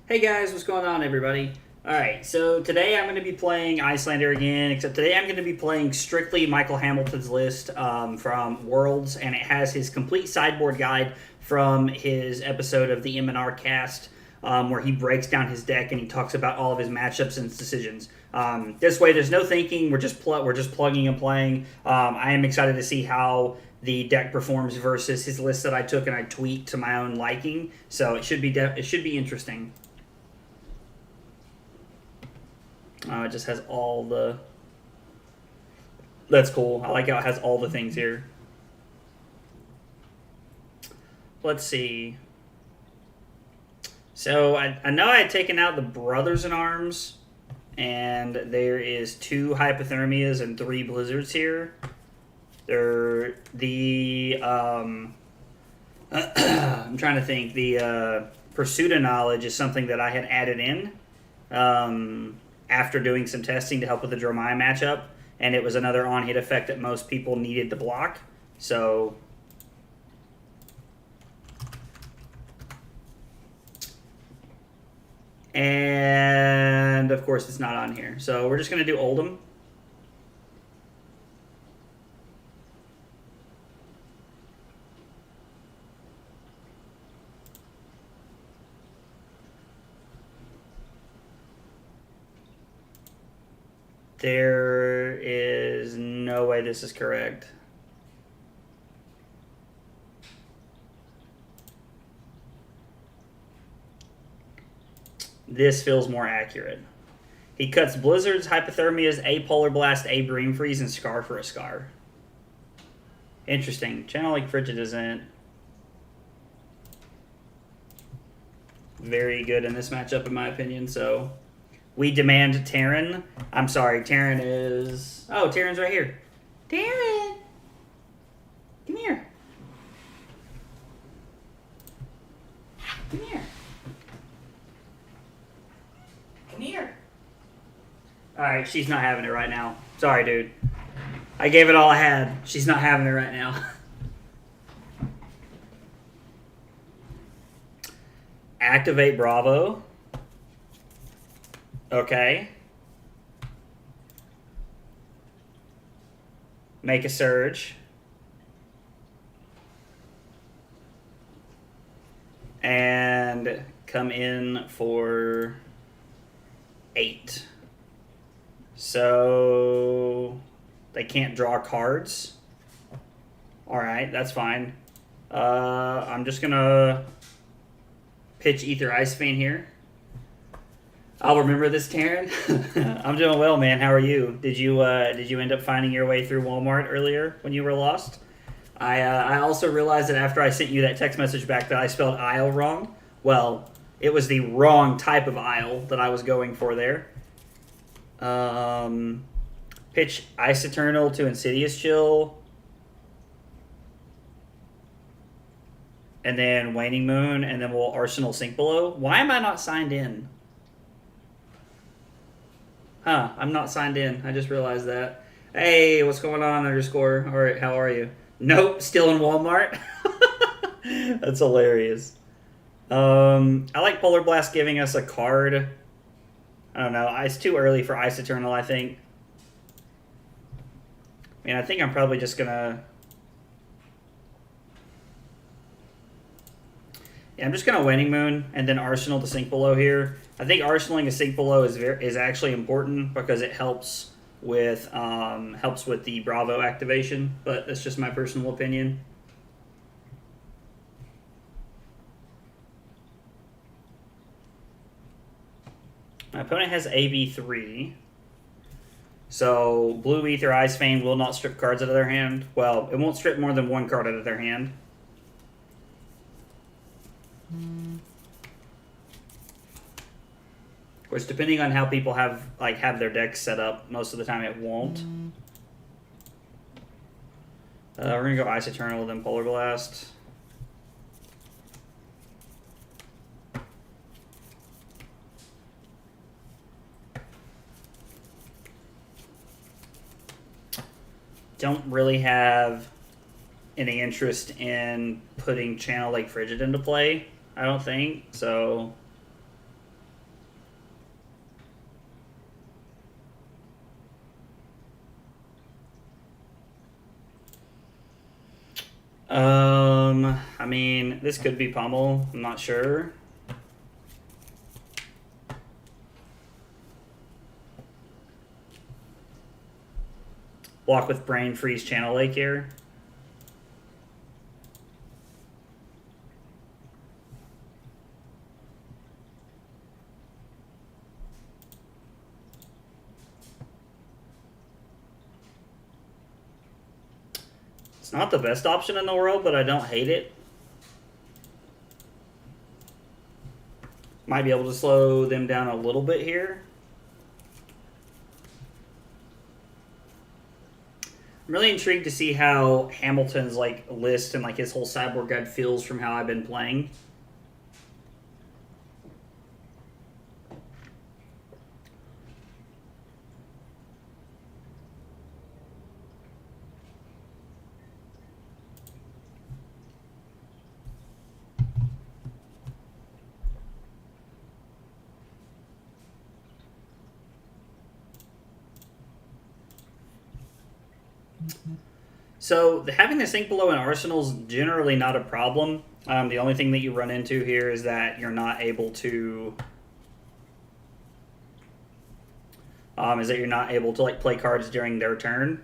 Hey guys, what's going on, everybody? Alright, so today I'm going to be playing Icelander again, except today I'm going to be playing strictly Michael Hamilton's list from Worlds, and it has his complete sideboard guide from his episode of the M&R cast, where he breaks down his deck and he talks about all of his matchups and his decisions. This way, there's no thinking, we're just plugging and playing. I am excited to see how the deck performs versus his list that I took and I tweaked to my own liking, so it should be interesting. It just has all the... That's cool. I like how it has all the things here. Let's see. So I know I had taken out the Brothers in Arms, and there is 2 Hypothermias and 3 Blizzards here. They're the... I'm trying to think. The Pursuit of Knowledge is something that I had added in. After doing some testing to help with the Dromai matchup, and it was another on-hit effect that most people needed to block. So, and of course it's not on here. So we're just going to do Oldhim. There is no way this is correct. This feels more accurate. He cuts Blizzards, Hypothermias, a Polar Blast, a Bream Freeze, and Scar for a Scar. Interesting. Channel Lake Frigid isn't very good in this matchup, in my opinion, so... We demand Terran. I'm sorry, Terran is... Oh, Terran's right here. Terran! Come here. Come here. Come here. Alright, she's not having it right now. Sorry, dude. I gave it all I had. She's not having it right now. Activate Bravo. Okay. Make a surge. And come in for 8. So they can't draw cards. Alright, that's fine. I'm just gonna pitch Ether Icevein here. I'll remember this, Taryn. I'm doing well, man. How are you? Did you end up finding your way through Walmart earlier when you were lost? I also realized that after I sent you that text message back that I spelled Isle wrong. Well, it was the wrong type of Isle that I was going for there. Pitch Ice Eternal to Insidious Chill. And then Waning Moon, and then we'll Arsenal Sink Below. Why am I not signed in? Huh, I'm not signed in. I just realized that. Hey, what's going on, underscore? All right, how are you? Nope, still in Walmart. That's hilarious. I like Polar Blast giving us a card. I don't know. It's too early for Ice Eternal, I think. I mean, I think I'm probably just going to... Yeah, I'm just going to Waning Moon and then Arsenal to Sink Below here. I think arsenaling a Sink Below is actually important because it helps with the Bravo activation, but that's just my personal opinion. My opponent has AB3. So Blue Ether Icevein will not strip cards out of their hand. Well, it won't strip more than 1 card out of their hand. Which, depending on how people have their decks set up, most of the time it won't. We're gonna go Ice Eternal, then Polar Blast. Don't really have any interest in putting Channel Lake Frigid into play, I don't think. So I mean, this could be Pummel. I'm not sure. Block with Brain Freeze Channel Lake here. It's not the best option in the world, but I don't hate it. Might be able to slow them down a little bit here. I'm really intrigued to see how Hamilton's like list and like his whole sideboard guide feels from how I've been playing. So having the sink below an arsenal is generally not a problem. The only thing that you run into here is that you're not able to like play cards during their turn.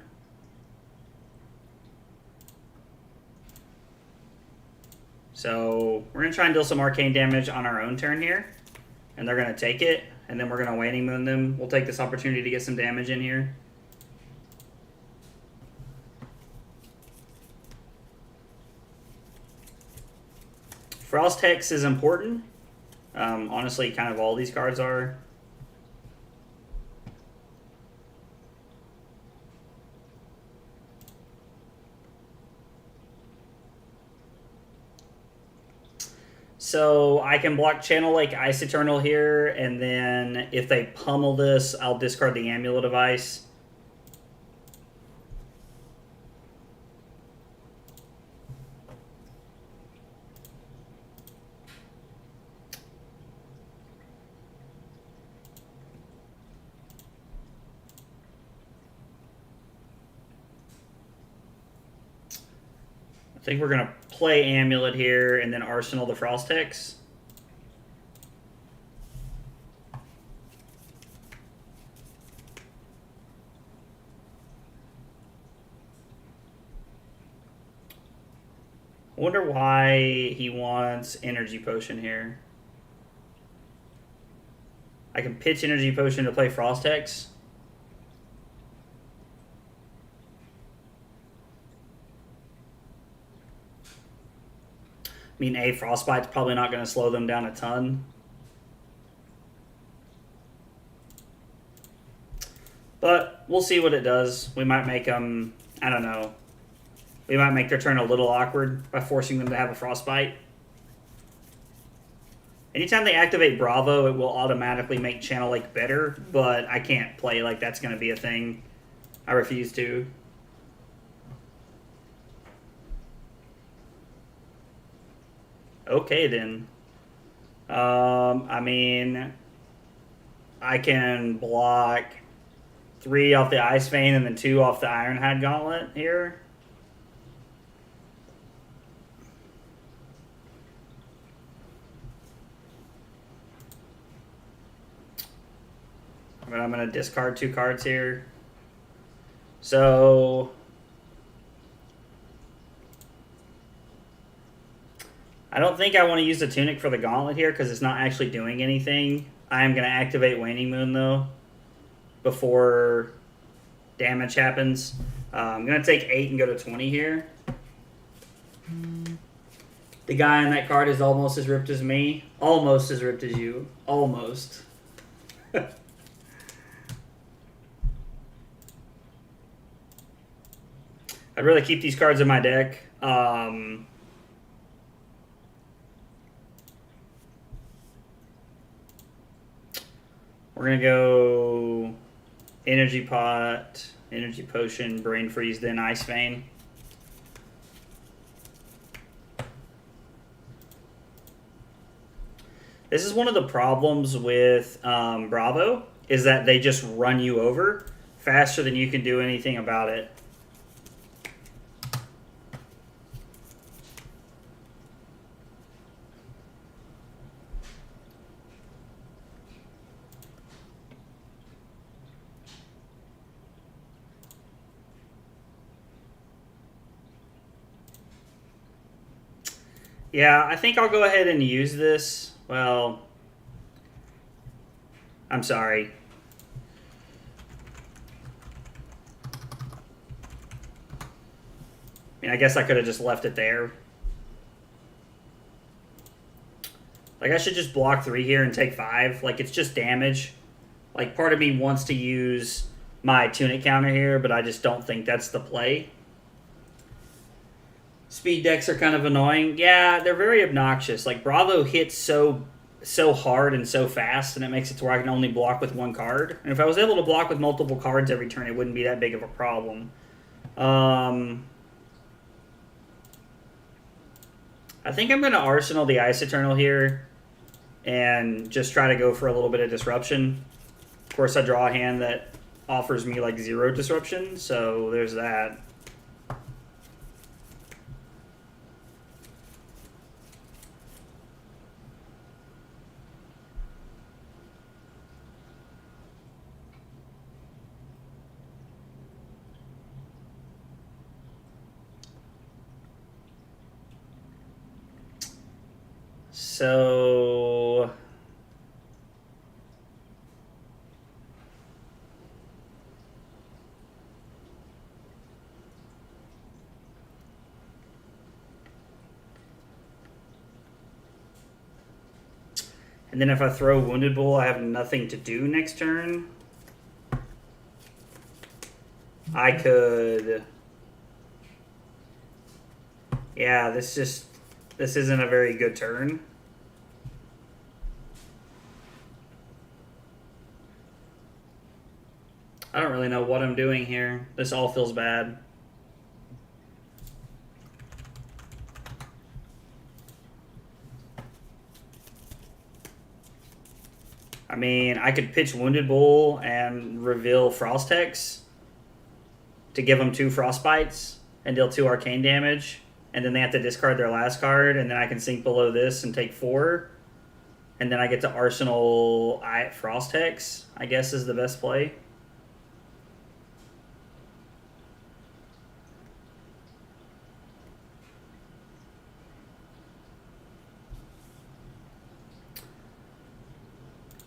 So we're gonna try and deal some arcane damage on our own turn here, and they're gonna take it, and then we're gonna Waning Moon them. We'll take this opportunity to get some damage in here. Frost Hex is important. Honestly, kind of all these cards are. So I can block Channel Lake Ice Eternal here, and then if they pummel this, I'll discard the Amulet Device. I think we're going to play Amulet here and then Arsenal the Frost Hex. I wonder why he wants Energy Potion here. I can pitch Energy Potion to play Frost Hex. I mean, Frostbite's probably not going to slow them down a ton. But we'll see what it does. We might make them, I don't know. We might make their turn a little awkward by forcing them to have a Frostbite. Anytime they activate Bravo, it will automatically make Channel Lake better, but I can't play like that's going to be a thing. I refuse to. Okay, then. I mean, I can block 3 off the Ice Vein and then 2 off the Ironhide Gauntlet here. But I'm going to discard 2 cards here. So I don't think I want to use the Tunic for the Gauntlet here because it's not actually doing anything. I am going to activate Waning Moon, though, before damage happens. I'm going to take 8 and go to 20 here. The guy on that card is almost as ripped as me. Almost as ripped as you. Almost. I'd rather keep these cards in my deck. We're going to go Energy Pot, Energy Potion, Brain Freeze, then Ice Vein. This is one of the problems with Bravo, is that they just run you over faster than you can do anything about it. Yeah, I think I'll go ahead and use this. Well, I'm sorry. I mean, I guess I could have just left it there. Like, I should just block 3 here and take 5. Like, it's just damage. Like, part of me wants to use my Tunic counter here, but I just don't think that's the play. Speed decks are kind of annoying. Yeah, they're very obnoxious. Like, Bravo hits so hard and so fast, and it makes it to where I can only block with 1 card. And if I was able to block with multiple cards every turn, it wouldn't be that big of a problem. I think I'm going to Arsenal the Ice Eternal here and just try to go for a little bit of disruption. Of course, I draw a hand that offers me like 0 disruption, so there's that. So and then if I throw Wounded Bull, I have nothing to do next turn. I could... Yeah, this isn't a very good turn. I don't really know what I'm doing here. This all feels bad. I mean, I could pitch Wounded Bull and reveal Frost Hex to give them 2 Frostbites and deal 2 arcane damage. And then they have to discard their last card, and then I can sink below this and take 4. And then I get to Arsenal Frost Hex, I guess is the best play.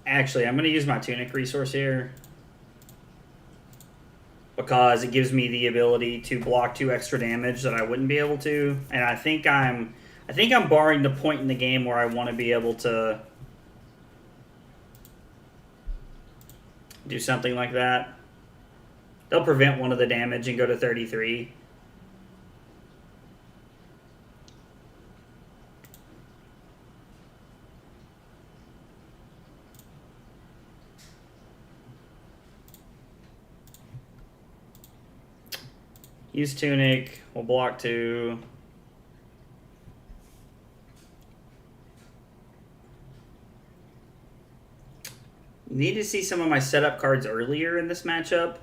Actually, I'm going to use my Tunic resource here because it gives me the ability to block 2 extra damage that I wouldn't be able to. And I think I'm barring the point in the game where I want to be able to do something like that. They'll prevent 1 of the damage and go to 33. Use Tunic. We'll block 2. Need to see some of my setup cards earlier in this matchup.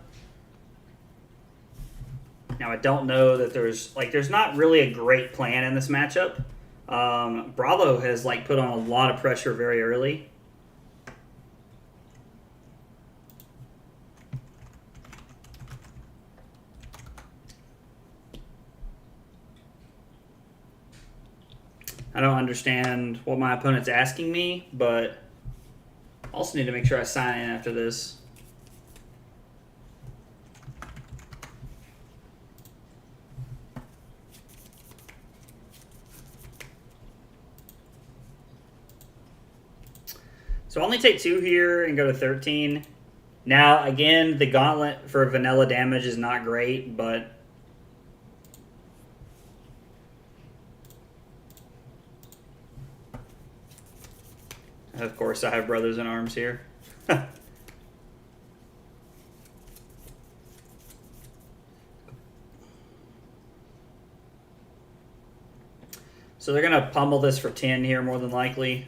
Now, I don't know that there's not really a great plan in this matchup. Bravo has put on a lot of pressure very early. I don't understand what my opponent's asking me, but I also need to make sure I sign in after this. So I only take 2 here and go to 13. Now, again, the gauntlet for vanilla damage is not great, but of course I have Brothers in Arms here. So they're going to pummel this for 10 here more than likely.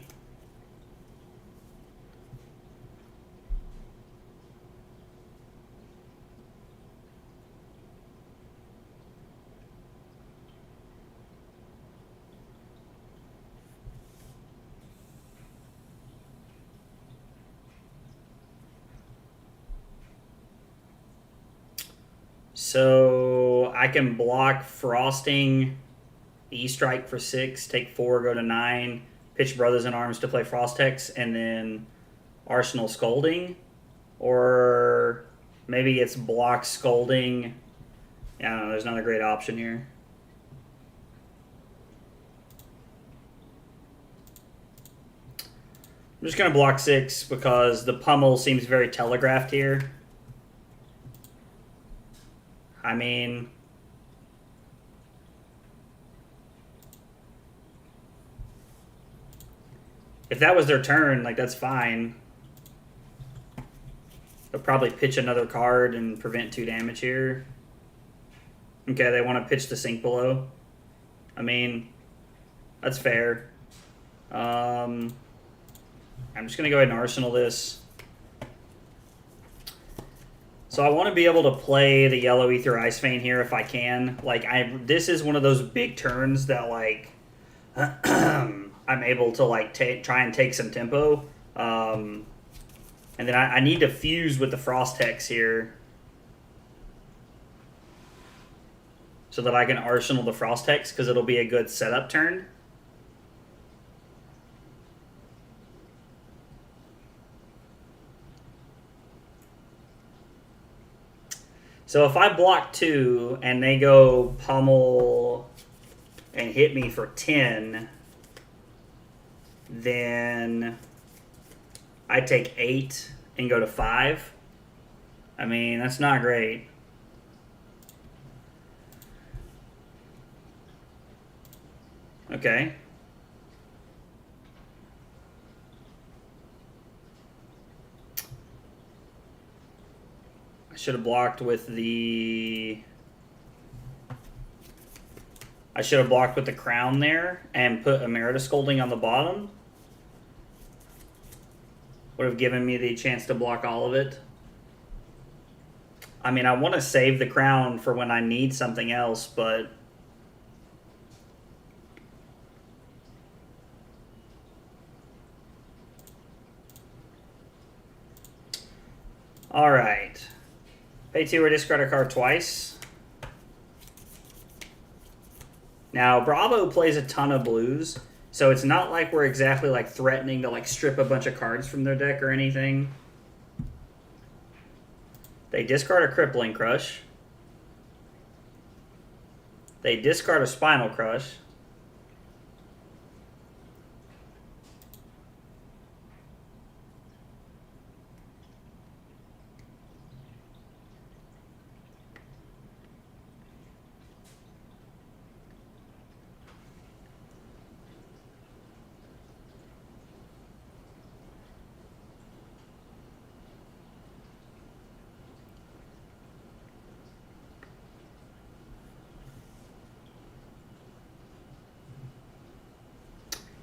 So I can block Frosting E-Strike for 6, take 4, go to 9, pitch Brothers in Arms to play Frostex, and then Arsenal Scolding. Or maybe it's block Scolding. Yeah, I don't know, there's not a great option here. I'm just going to block 6 because the pummel seems very telegraphed here. I mean, if that was their turn, like, that's fine. They'll probably pitch another card and prevent 2 damage here. Okay, they want to pitch the Sink Below. I mean, that's fair. I'm just going to go ahead and Arsenal this. So I want to be able to play the Yellow Ether Icevein here if I can. Like, this is one of those big turns that, like, I'm able to, like, try and take some tempo. And then I need to fuse with the Frostex here so that I can Arsenal the Frostex because it'll be a good setup turn. So if I block 2 and they go pummel and hit me for 10, then I take 8 and go to 5. I mean, that's not great. Okay. I should have blocked with the... I should have blocked with the Crown there and put Emerita Scolding on the bottom. Would have given me the chance to block all of it. I mean, I want to save the Crown for when I need something else, but... Alright. Pay 2 or discard a card twice. Now, Bravo plays a ton of blues, so it's not like we're exactly like threatening to like strip a bunch of cards from their deck or anything. They discard a Crippling Crush. They discard a Spinal Crush.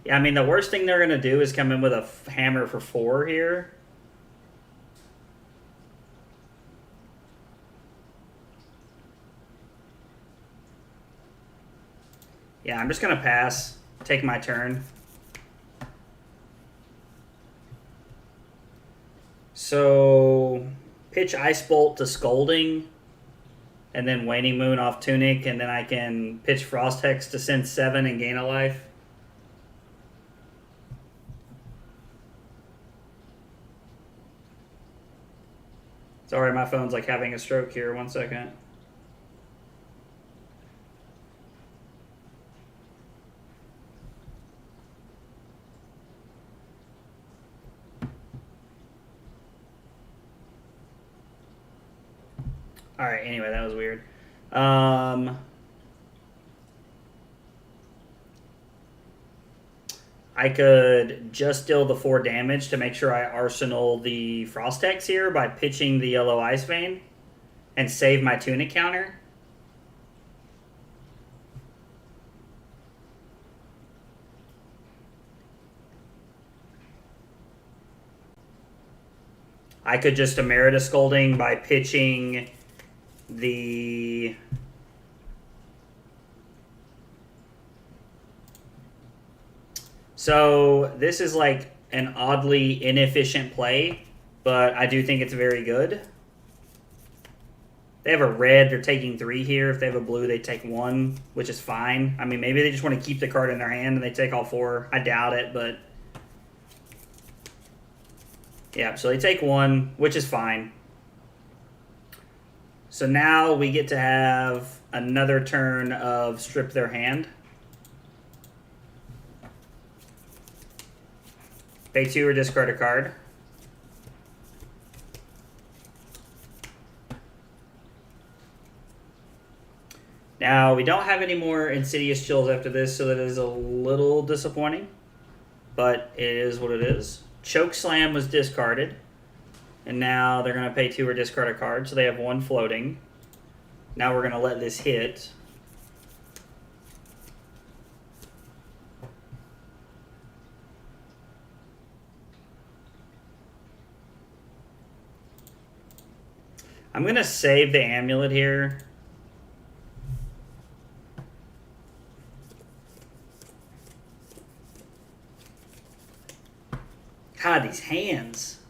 Yeah, I mean, the worst thing they're going to do is come in with a hammer for 4 here. Yeah, I'm just going to pass, take my turn. So, pitch Ice Bolt to Scolding, and then Waning Moon off Tunic, and then I can pitch Frost Hex to send 7 and gain a life. Sorry, my phone's like having a stroke here. 1 second. Alright, anyway, that was weird. I could just deal the 4 damage to make sure I arsenal the Frostex here by pitching the Yellow Icevein and save my Tunic counter. I could just Emerita Scolding by pitching the... So this is like an oddly inefficient play, but I do think it's very good. They have a red, they're taking 3 here. If they have a blue, they take 1, which is fine. I mean, maybe they just want to keep the card in their hand and they take all 4. I doubt it, but... yeah, so they take 1, which is fine. So now we get to have another turn of strip their hand. Pay 2 or discard a card. Now, we don't have any more Insidious Chills after this, so that is a little disappointing. But it is what it is. Choke Slam was discarded. And now they're going to pay 2 or discard a card, so they have 1 floating. Now we're going to let this hit. I'm going to save the amulet here. God, these hands.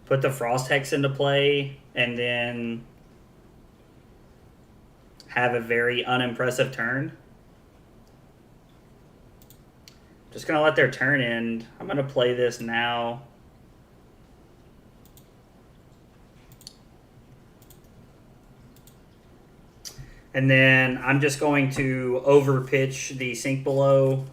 Put the Frost Hex into play, and then have a very unimpressive turn. Just going to let their turn end. I'm going to play this now. And then I'm just going to overpitch the Sink Below.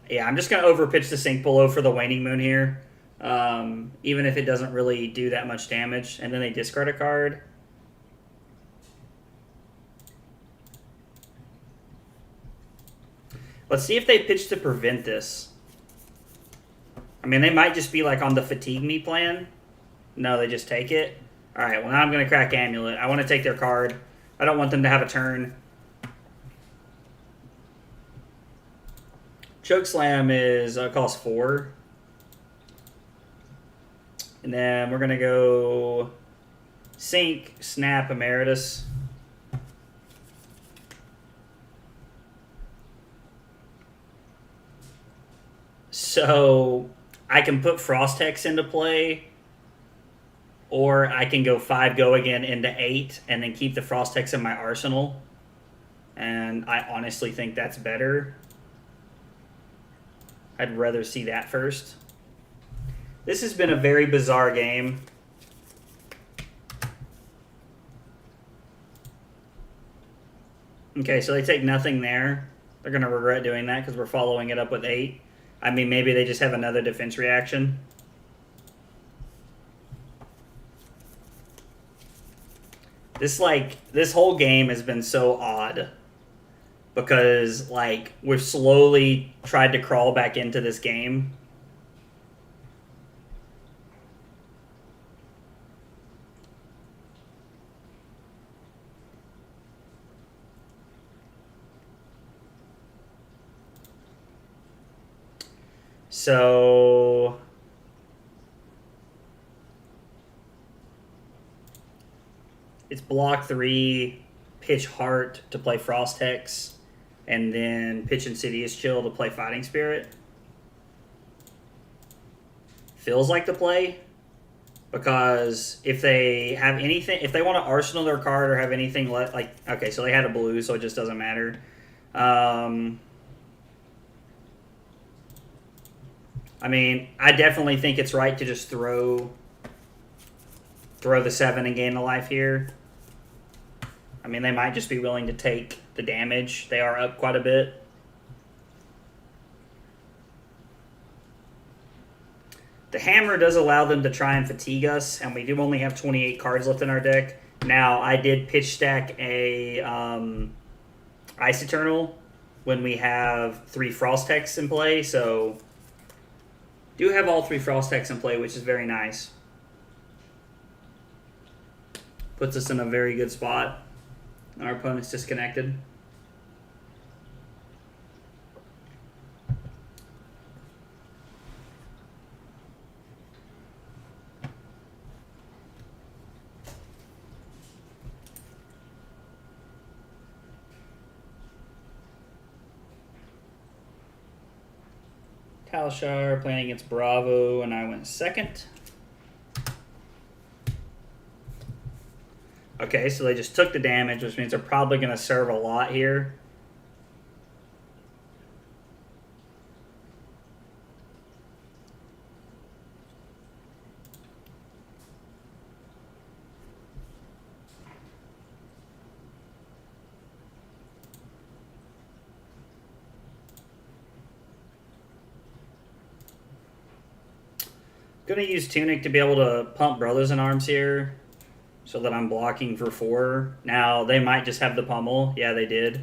Yeah, I'm just going to overpitch the Sink Below for the Waning Moon here. Even if it doesn't really do that much damage. And then they discard a card. Let's see if they pitch to prevent this. I mean, they might just be like on the Fatigue Me plan. No, they just take it. All right, well, now I'm going to crack Amulet. I want to take their card. I don't want them to have a turn. Choke Slam is cost 4. And then we're going to go Sink, Snap, Emeritus. So I can put Frost Hex into play, or I can go 5 go again into 8 and then keep the Frost Hex in my arsenal. And I honestly think that's better. I'd rather see that first. This has been a very bizarre game. Okay, so they take nothing there. They're going to regret doing that because we're following it up with 8. I mean, maybe they just have another defense reaction. This whole game has been so odd. Because, like, we've slowly tried to crawl back into this game. So it's block 3, pitch Heart to play Frost Hex, and then pitch Insidious Chill to play Fighting Spirit. Feels like the play, because if they have anything, if they want to arsenal their card or have anything left, like, okay, so they had a blue, so it just doesn't matter. I mean, I definitely think it's right to just throw the 7 and gain the life here. I mean, they might just be willing to take the damage. They are up quite a bit. The hammer does allow them to try and fatigue us, and we do only have 28 cards left in our deck. Now, I did pitch stack a Ice Eternal when we have 3 Frost Hex in play, so do have all 3 Frost Hex in play, which is very nice. Puts us in a very good spot. Our opponent's disconnected. Kalashar playing against Bravo, and I went second. Okay, so they just took the damage, which means they're probably going to serve a lot here. Going to use Tunic to be able to pump Brothers in Arms here so that I'm blocking for 4. Now, they might just have the pummel. Yeah, they did.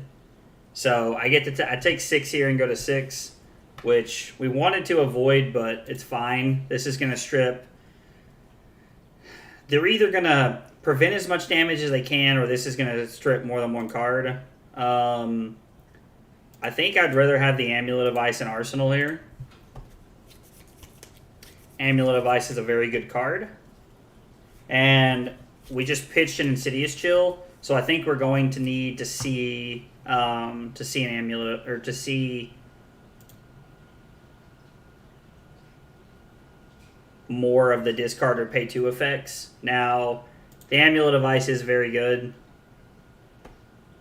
So I get to I take 6 here and go to 6, which we wanted to avoid, but it's fine. This is going to strip. They're either going to prevent as much damage as they can, or this is going to strip more than one card. I think I'd rather have the Amulet of Ice in Arsenal here. Amulet of Ice is a very good card. And we just pitched an Insidious Chill, so I think we're going to need to see an Amulet, or to see more of the discard or pay 2 effects. Now, the Amulet of Ice is very good.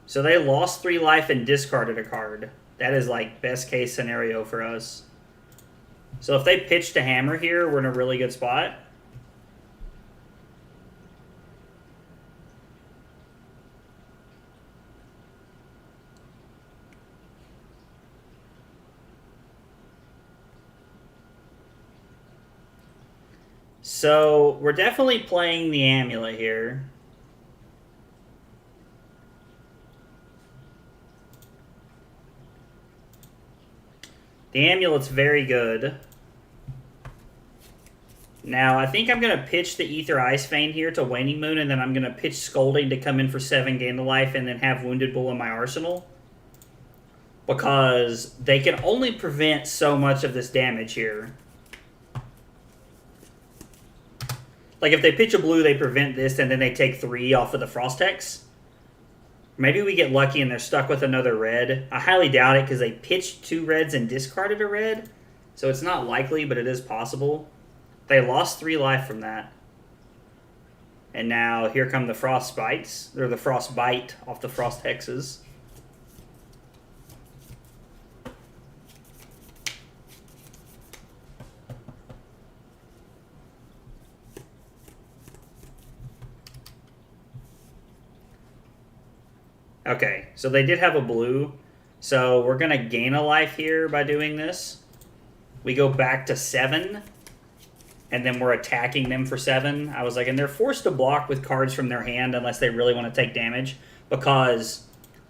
So they lost 3 life and discarded a card. That is like best case scenario for us. So if they pitch to Hammer here, we're in a really good spot. So we're definitely playing the Amulet here. The Amulet's very good. Now, I think I'm going to pitch the Ether Ice Vein here to Waning Moon, and then I'm going to pitch Scolding to come in for 7, gain the life, and then have Wounded Bull in my arsenal. Because they can only prevent so much of this damage here. Like, if they pitch a blue, they prevent this, and then they take 3 off of the Frost Hex. Maybe we get lucky and they're stuck with another red. I highly doubt it, because they pitched 2 reds and discarded a red. So it's not likely, but it is possible. They lost 3 life from that. And now here come the Frost Bites. Or the Frost Bite off the Frost Hexes. Okay, so they did have a blue. So we're going to gain a life here by doing this. We go back to 7. And then we're attacking them for 7. I was like, and they're forced to block with cards from their hand unless they really want to take damage. Because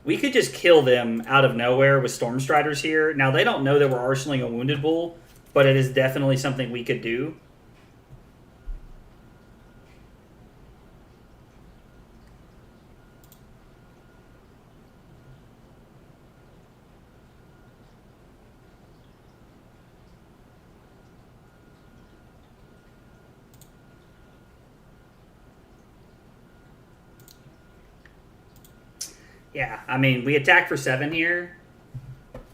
we could just kill them out of nowhere with Stormstriders here. Now, they don't know that we're arsenaling a Wounded Bull, but it is definitely something we could do. Yeah, I mean, we attack for 7 here.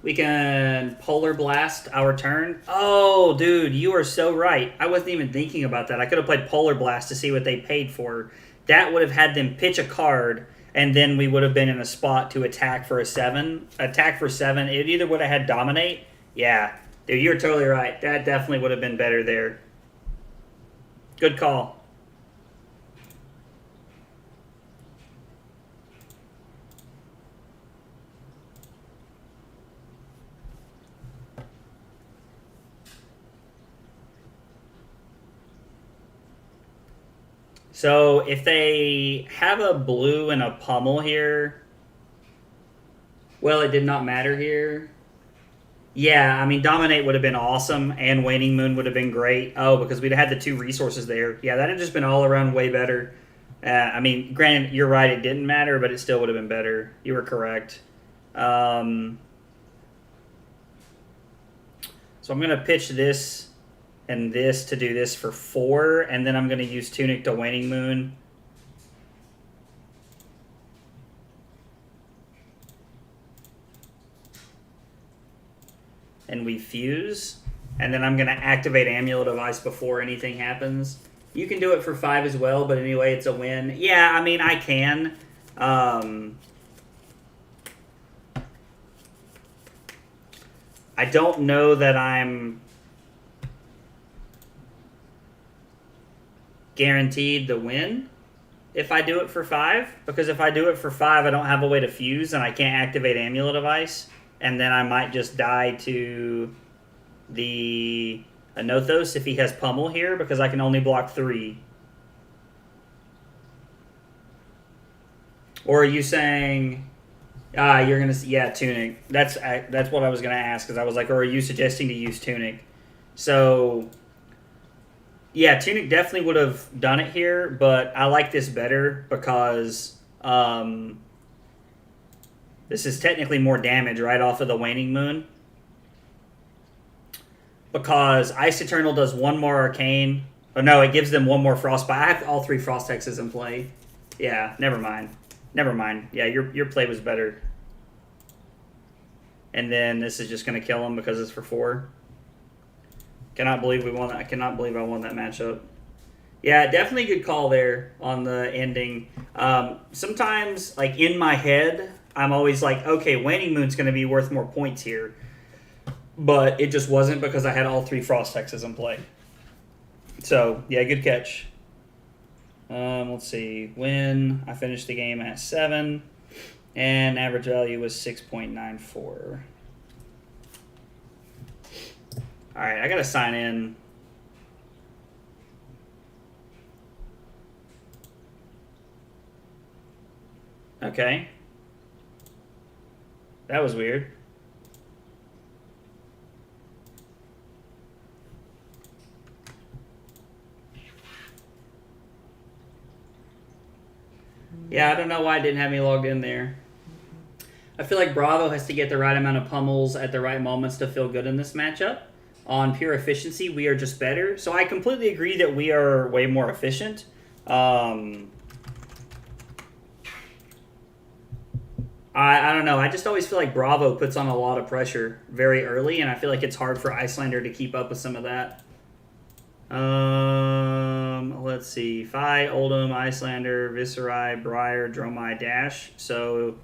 We can Polar Blast our turn. Oh, dude, you are so right. I wasn't even thinking about that. I could have played Polar Blast to see what they paid for. That would have had them pitch a card, and then we would have been in a spot to attack for a 7. Attack for 7. It either would have had Dominate. Yeah, dude, you're totally right. That definitely would have been better there. Good call. So if they have a blue and a pummel here, well, it did not matter here. Yeah, I mean, Dominate would have been awesome, and Waning Moon would have been great. Oh, because we'd have had the 2 resources there. Yeah, that would have just been all around way better. I mean, granted, you're right, it didn't matter, but it still would have been better. You were correct. So I'm going to pitch this and this to do this for 4, and then I'm going to use Tunic to Waning Moon. And we fuse. And then I'm going to activate Amulet of Ice before anything happens. You can do it for 5 as well, but anyway, it's a win. Yeah, I mean, I can. I don't know that I'm guaranteed the win if I do it for 5. Because if I do it for 5, I don't have a way to fuse, and I can't activate Amulet of Ice. And then I might just die to the Anothos if he has Pummel here, because I can only block 3. Or are you saying... you're gonna, yeah, Tunic. That's what I was gonna ask, because I was like, or are you suggesting to use Tunic? So, yeah, Tunic definitely would have done it here, but I like this better because this is technically more damage right off of the Waning Moon. Because Ice Eternal does 1 more Arcane. Oh no, it gives them 1 more Frostbite. I have all 3 Frost Hexes in play. Yeah, never mind. Never mind. Yeah, your play was better. And then this is just going to kill him because it's for 4. Cannot believe we won that. I cannot believe I won that matchup. Yeah, definitely a good call there on the ending. Sometimes, like, in my head, I'm always like, okay, Waning Moon's going to be worth more points here. But it just wasn't because I had all 3 Frost Hexes in play. So, yeah, good catch. Let's see. Win. I finished the game at 7. And average value was 6.94. Alright, I gotta sign in. Okay. That was weird. Yeah, I don't know why I didn't have me logged in there. I feel like Bravo has to get the right amount of pummels at the right moments to feel good in this matchup. On pure efficiency, we are just better. So I completely agree that we are way more efficient. I don't know. I just always feel like Bravo puts on a lot of pressure very early, and I feel like it's hard for Iyslander to keep up with some of that. Let's see. Fi, Oldhim, Iyslander, Viserai, Briar, Dromai, Dash. So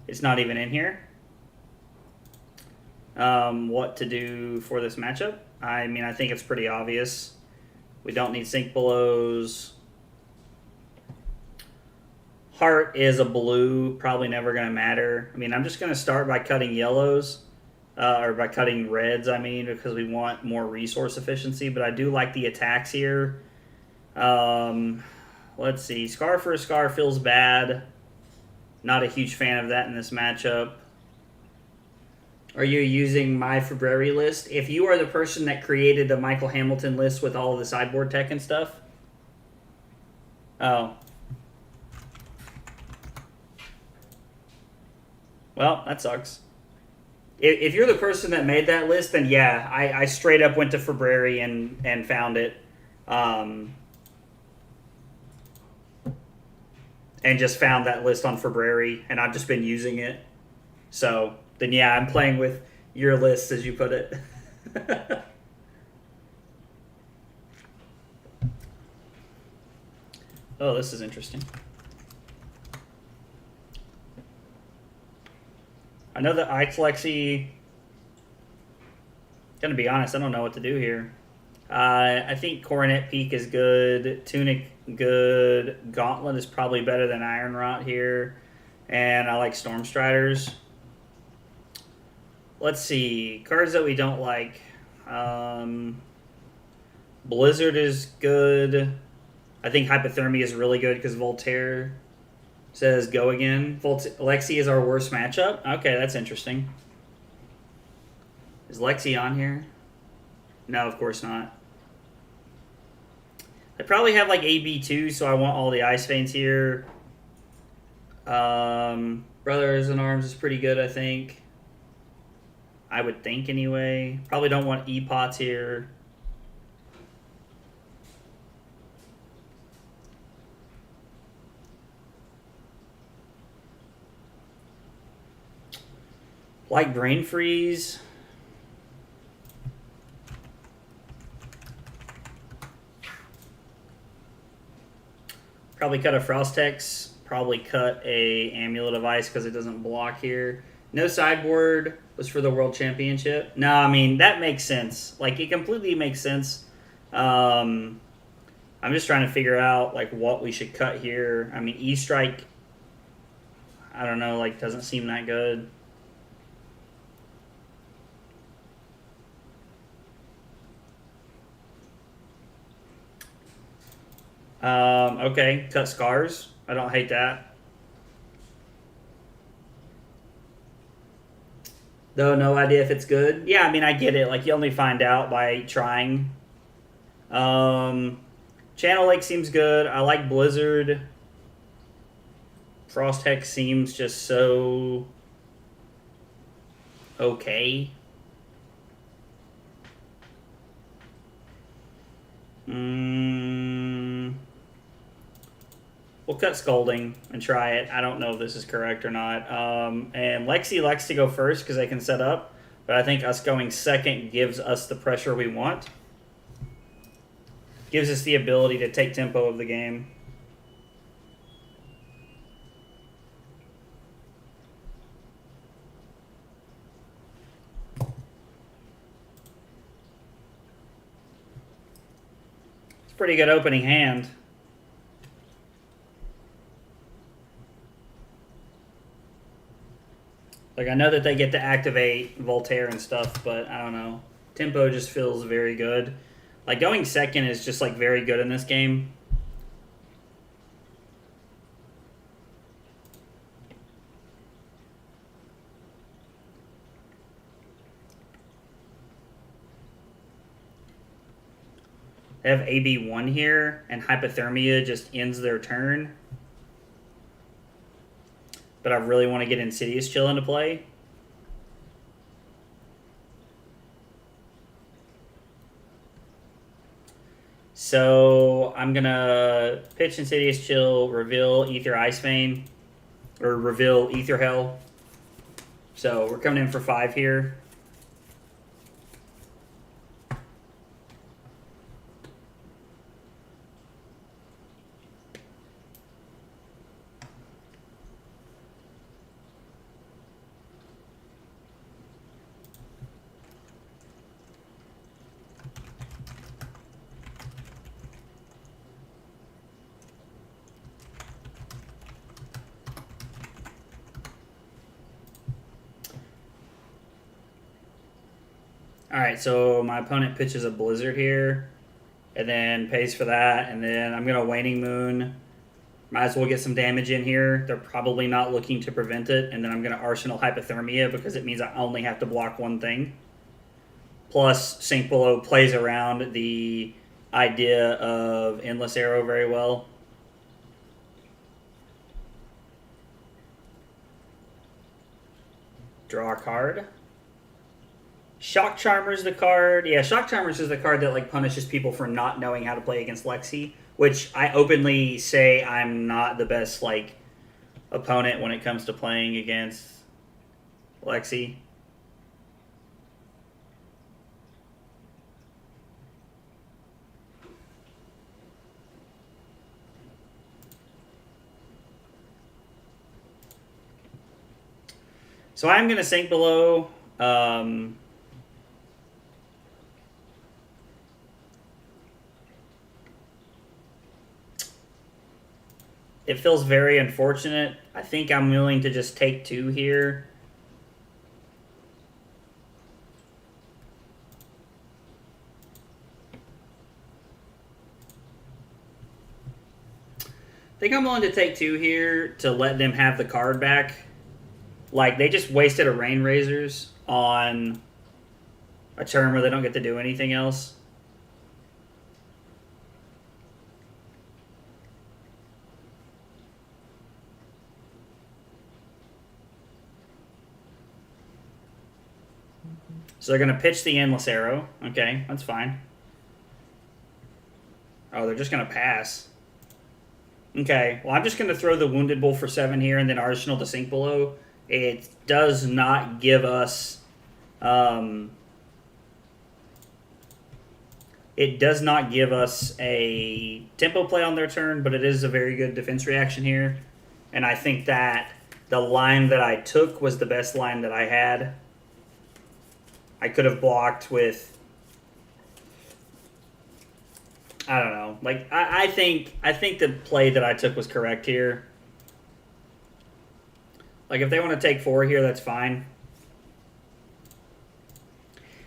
it's not even in here. What to do for this matchup? I mean, I think it's pretty obvious. We don't need Sink Belows. Heart is a blue, probably never going to matter. I mean, I'm just going to start by cutting yellows, or by cutting reds, I mean, because we want more resource efficiency, but I do like the attacks here. Let's see. Scar for a Scar feels bad. Not a huge fan of that in this matchup. Are you using my February list? If you are the person that created the Michael Hamilton list with all of the sideboard tech and stuff. Oh. Well, that sucks. If you're the person that made that list, then yeah, I straight up went to February and found it. And just found that list on February, and I've just been using it. So, then yeah, I'm playing with your list, as you put it. Oh, this is interesting. I know that Ixlexi... Gonna be honest, I don't know what to do here. I think Coronet Peak is good. Tunic, good. Gauntlet is probably better than Iron Rot here. And I like Stormstriders. Let's see. Cards that we don't like. Blizzard is good. I think Hypothermia is really good because Voltaire says go again. Lexi is our worst matchup. Okay, that's interesting. Is Lexi on here? No, of course not. I probably have like AB2, so I want all the Ice Veins here. Brothers in Arms is pretty good, I think. I would think anyway. Probably don't want E-Pots here. Like Brain Freeze. Probably cut a Frostex. Probably cut a Amulet of Ice because it doesn't block here. No sideboard was for the World Championship. No, I mean, that makes sense. Like, it completely makes sense. I'm just trying to figure out, like, what we should cut here. I mean, E-Strike, I don't know, like, doesn't seem that good. Okay, cut Scars. I don't hate that. Though, no idea if it's good. Yeah, I mean, I get it. Like, you only find out by trying. Channel Lake seems good. I like Blizzard. Frost Hex seems just so okay. We'll cut Scolding and try it. I don't know if this is correct or not. And Lexi likes to go first because they can set up. But I think us going second gives us the pressure we want. Gives us the ability to take tempo of the game. It's a pretty good opening hand. Like, I know that they get to activate Voltaire and stuff, but I don't know. Tempo just feels very good. Like, going second is just, like, very good in this game. They have AB1 here, and Hypothermia just ends their turn. But I really want to get Insidious Chill into play. So I'm going to pitch Insidious Chill, reveal Ether Ice Vein, or reveal Ether Hell. So we're coming in for 5 here. Alright, so my opponent pitches a Blizzard here, and then pays for that, and then I'm going to Waning Moon. Might as well get some damage in here. They're probably not looking to prevent it, and then I'm going to Arsenal Hypothermia because it means I only have to block one thing. Plus, Sink Below plays around the idea of Endless Arrow very well. Draw a card. Shock Charmer's the card. Yeah, Shock Charmer's is the card that like punishes people for not knowing how to play against Lexi, which I openly say I'm not the best like opponent when it comes to playing against Lexi. So I'm going to Sink Below. It feels very unfortunate. I think I'm willing to just take 2 here. I think I'm willing to take 2 here to let them have the card back. Like, they just wasted a Rain Razors on a turn where they don't get to do anything else. So they're going to pitch the Endless Arrow. Okay, that's fine. Oh, they're just going to pass. Okay, well, I'm just going to throw the Wounded Bull for 7 here and then Arsenal to Sink Below. It does not give us It does not give us a tempo play on their turn, but it is a very good defense reaction here. And I think that the line that I took was the best line that I had. I could have blocked with, I don't know. Like I think the play that I took was correct here. Like if they want to take 4 here, that's fine.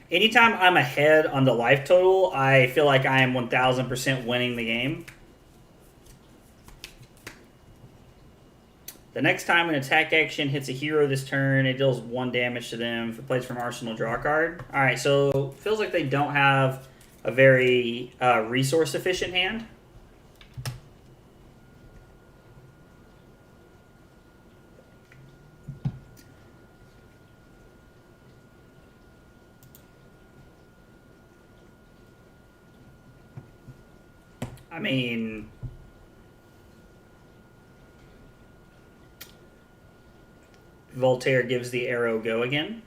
Anytime I'm ahead on the life total, I feel like I am 1000% winning the game. The next time an attack action hits a hero this turn, it deals 1 damage to them. If it plays from Arsenal, draw a card. Alright, so feels like they don't have a very resource-efficient hand. I mean, Voltaire gives the arrow go again.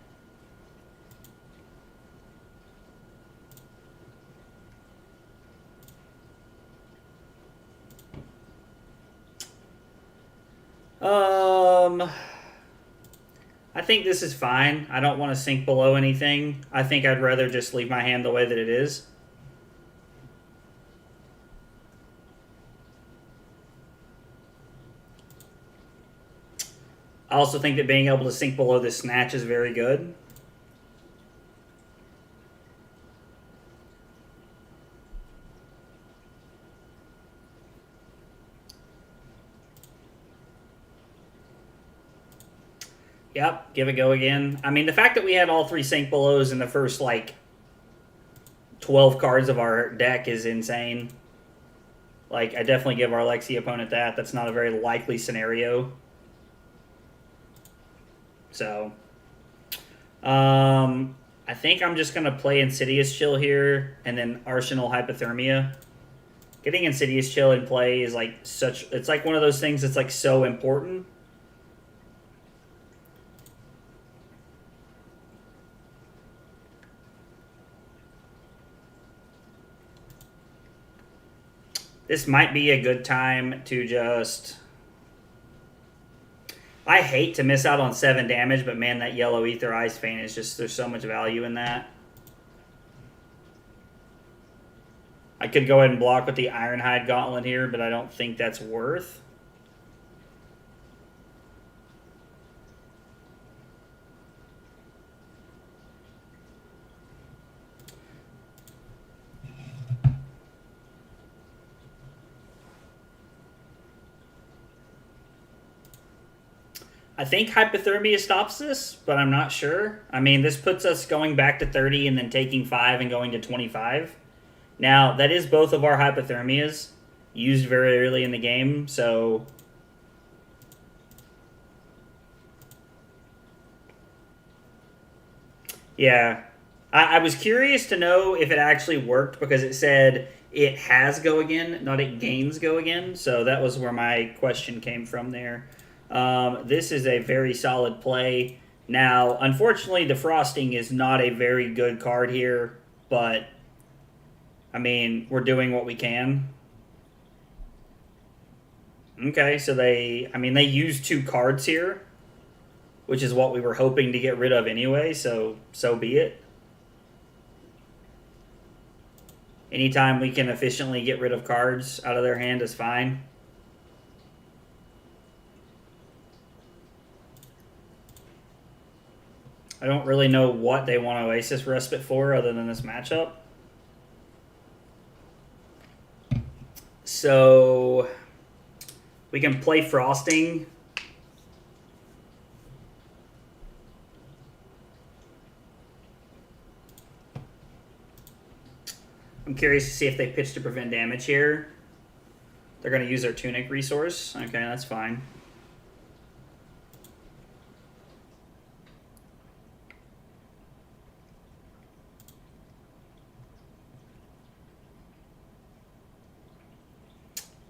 I think this is fine. I don't want to sink below anything. I think I'd rather just leave my hand the way that it is. I also think that being able to sink below this snatch is very good. Yep, give it go again. I mean, the fact that we had all 3 sink belows in the first, like, 12 cards of our deck is insane. Like, I definitely give our Lexi opponent that. That's not a very likely scenario. So, I think I'm just going to play Insidious Chill here and then Arsenal Hypothermia. Getting Insidious Chill in play is like it's like one of those things that's like so important. This might be a good time to just... I hate to miss out on 7 damage, but man, that yellow Ether Ice Vein is just... There's so much value in that. I could go ahead and block with the Ironhide Gauntlet here, but I don't think that's worth. I think Hypothermia stops this, but I'm not sure. I mean, this puts us going back to 30 and then taking 5 and going to 25. Now, that is both of our Hypothermias used very early in the game, so... Yeah. I was curious to know if it actually worked because it said it has go again, not it gains go again. So that was where my question came from there. This is a very solid play. Now, unfortunately, the Frosting is not a very good card here, but, I mean, we're doing what we can. Okay, so they use 2 cards here, which is what we were hoping to get rid of anyway, so be it. Anytime we can efficiently get rid of cards out of their hand is fine. I don't really know what they want Oasis Respite for other than this matchup. So we can play Frosting. I'm curious to see if they pitch to prevent damage here. They're going to use their Tunic resource. Okay, that's fine.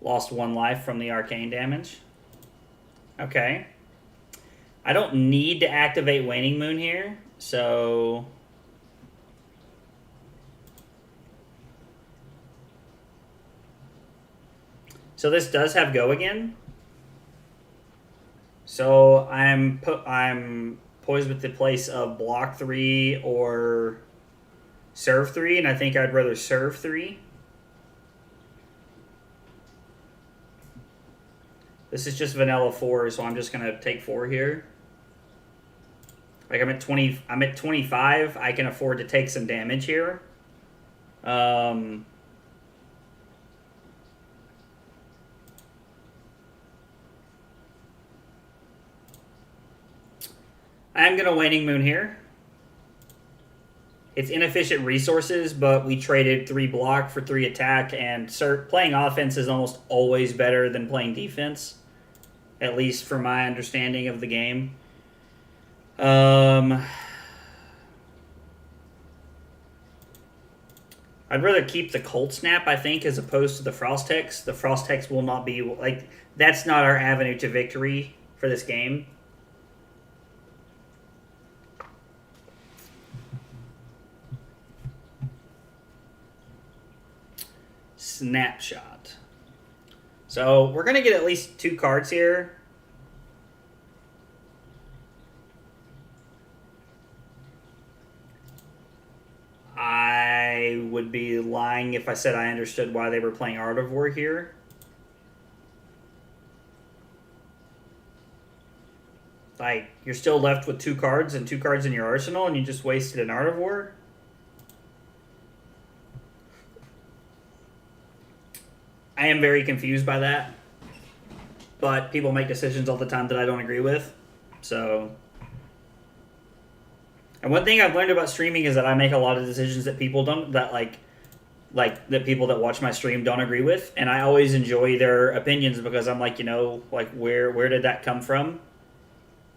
Lost 1 life from the arcane damage. Okay. I don't need to activate Waning Moon here, so... So this does have go again. So I'm poised with the place of block 3 or serve 3, and I think I'd rather serve 3. This is just vanilla 4, so I'm just gonna take 4 here. Like I'm at 25. I can afford to take some damage here. I'm gonna Waning Moon here. It's inefficient resources, but we traded 3 block for 3 attack, and playing offense is almost always better than playing defense, at least for my understanding of the game. I'd rather keep the Cold Snap, I think, as opposed to the Frost Hex. The Frost Hex will not be, like, that's not our avenue to victory for this game. Snapshot. So we're going to get at least 2 cards here. I would be lying if I said I understood why they were playing Art of War here. Like, you're still left with 2 cards and 2 cards in your arsenal, and you just wasted an Art of War? I am very confused by that. But people make decisions all the time that I don't agree with. So... And one thing I've learned about streaming is that I make a lot of decisions that people don't, that that people that watch my stream don't agree with, and I always enjoy their opinions because I'm like, you know, like where did that come from?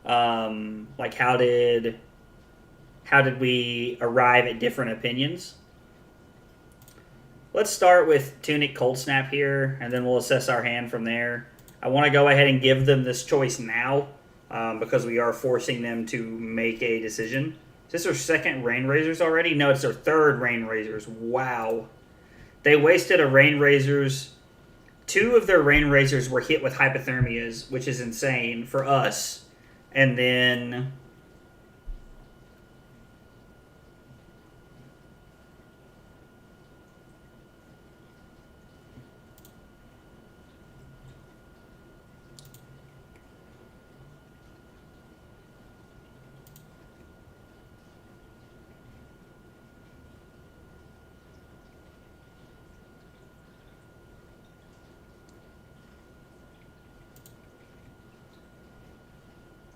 Like how did we arrive at different opinions? Let's start with Tunic Cold Snap here, and then we'll assess our hand from there. I want to go ahead and give them this choice now because we are forcing them to make a decision. Is this their second Rain Razors already? No, it's their third Rain Razors. Wow. They wasted a Rain Razors. 2 of their Rain Razors were hit with hypothermias, which is insane for us. And then...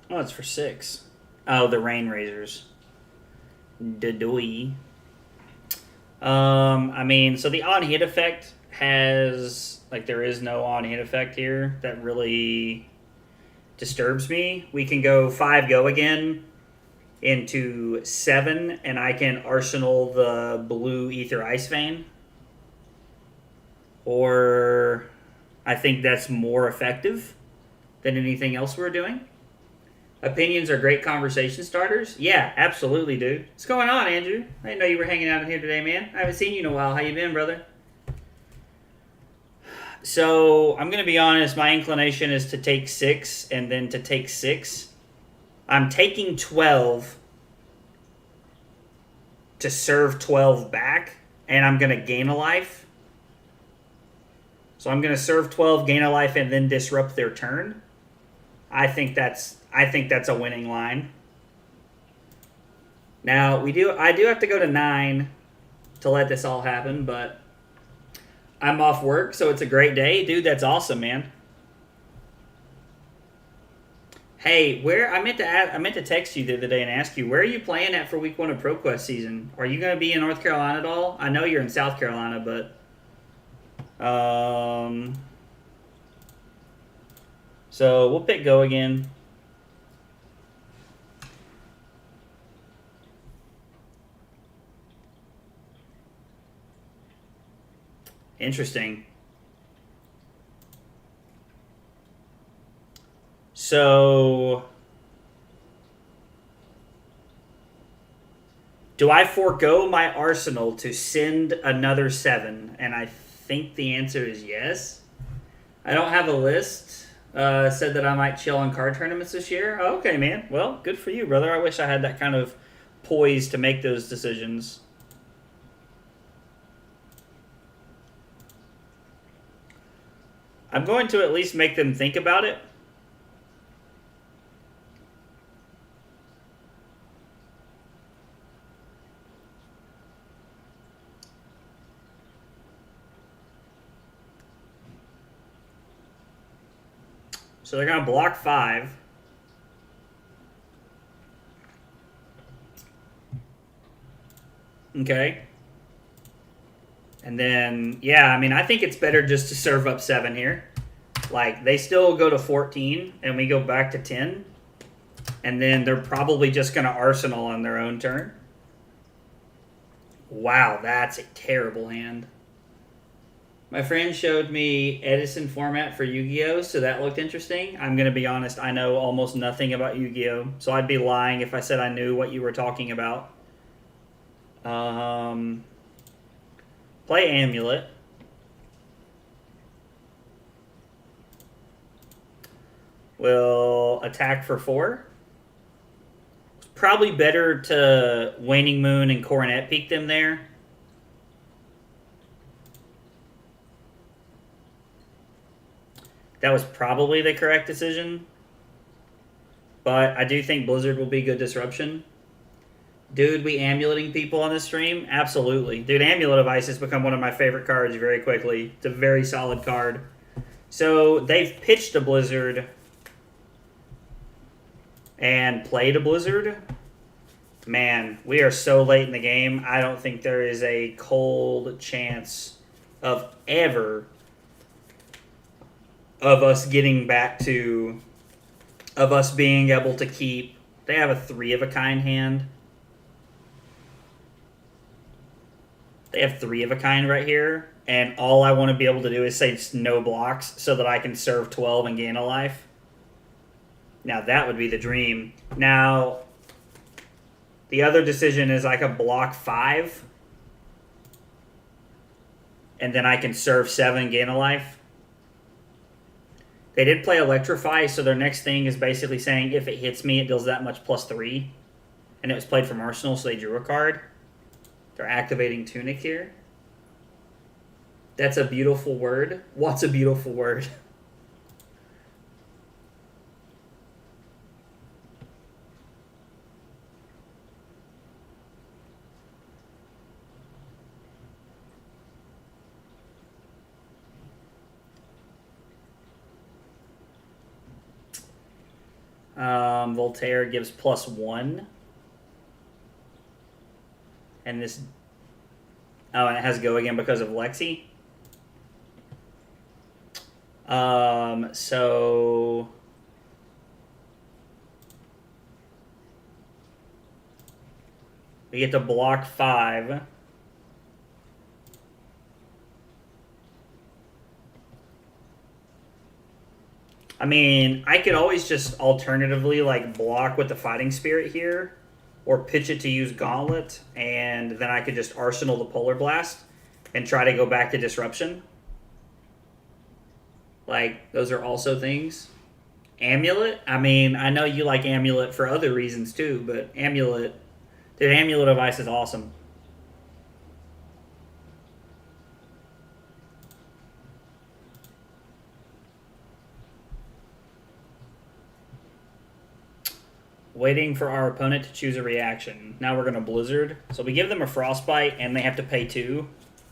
Oh, it's for 6. Oh, the Rain Razors. Dadoi. I mean, so the on-hit effect has... Like, there is no on-hit effect here. That really disturbs me. We can go 5 go again into 7, and I can arsenal the blue Ether Ice Vein. Or I think that's more effective than anything else we're doing. Opinions are great conversation starters. Yeah, absolutely, dude. What's going on, Andrew? I didn't know you were hanging out in here today, man. I haven't seen you in a while. How you been, brother? So, I'm going to be honest. My inclination is to take 6 and then to take 6. I'm taking 12 to serve 12 back, and I'm going to gain a life. So, I'm going to serve 12, gain a life, and then disrupt their turn. I think that's a winning line. Now, I do have to go to 9 to let this all happen, but I'm off work, so it's a great day. Dude, that's awesome, man. Hey, I meant to text you the other day and ask you, where are you playing at for week 1 of ProQuest season? Are you going to be in North Carolina at all? I know you're in South Carolina, but so we'll pick go again. Interesting. So, do I forego my arsenal to send another 7? And I think the answer is yes. I don't have a list. Said that I might chill on card tournaments this year. Oh, okay, man. Well, good for you, brother. I wish I had that kind of poise to make those decisions. I'm going to at least make them think about it. So they're going to block 5. Okay. And then, yeah, I mean, I think it's better just to serve up 7 here. Like, they still go to 14, and we go back to 10. And then they're probably just going to Arsenal on their own turn. Wow, that's a terrible hand. My friend showed me Edison format for Yu-Gi-Oh, so that looked interesting. I'm going to be honest, I know almost nothing about Yu-Gi-Oh, so I'd be lying if I said I knew what you were talking about. Play Amulet. We'll attack for 4. It's probably better to Waning Moon and Coronet peek them there. That was probably the correct decision. But I do think Blizzard will be good disruption. Dude, we amuleting people on this stream? Absolutely. Dude, Amulet of Ice has become one of my favorite cards very quickly. It's a very solid card. So they've pitched a Blizzard and played a Blizzard. Man, we are so late in the game. I don't think there is a cold chance of ever of us getting back to, of us being able to keep. They have a 3 of a kind hand. They have 3 of a kind right here, and all I want to be able to do is say no blocks so that I can serve 12 and gain a life. Now that would be the dream. Now, the other decision is I could block 5, and then I can serve 7 and gain a life. They did play Electrify, so their next thing is basically saying if it hits me, it deals that much +3. And it was played from Arsenal, so they drew a card. They're activating Tunic here. That's a beautiful word. What's a beautiful word? Voltaire gives +1. And this... Oh, and it has go again because of Lexi. So... we get to block 5. I mean, I could always just alternatively like block with the Fighting Spirit here, or pitch it to use Gauntlet, and then I could just Arsenal the Polar Blast and try to go back to Disruption. Like, those are also things. Amulet? I mean, I know you like Amulet for other reasons too, but Amulet... Dude, Amulet of Ice is awesome. Waiting for our opponent to choose a reaction. Now we're going to Blizzard. So we give them a Frostbite, and they have to pay 2,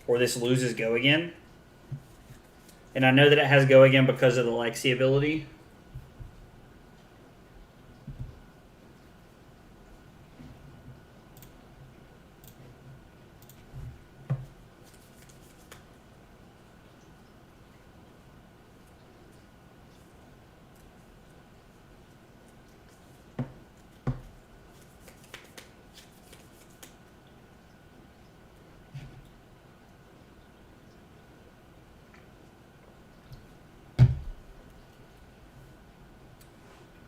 or this loses Go Again. And I know that it has Go Again because of the Lexi ability.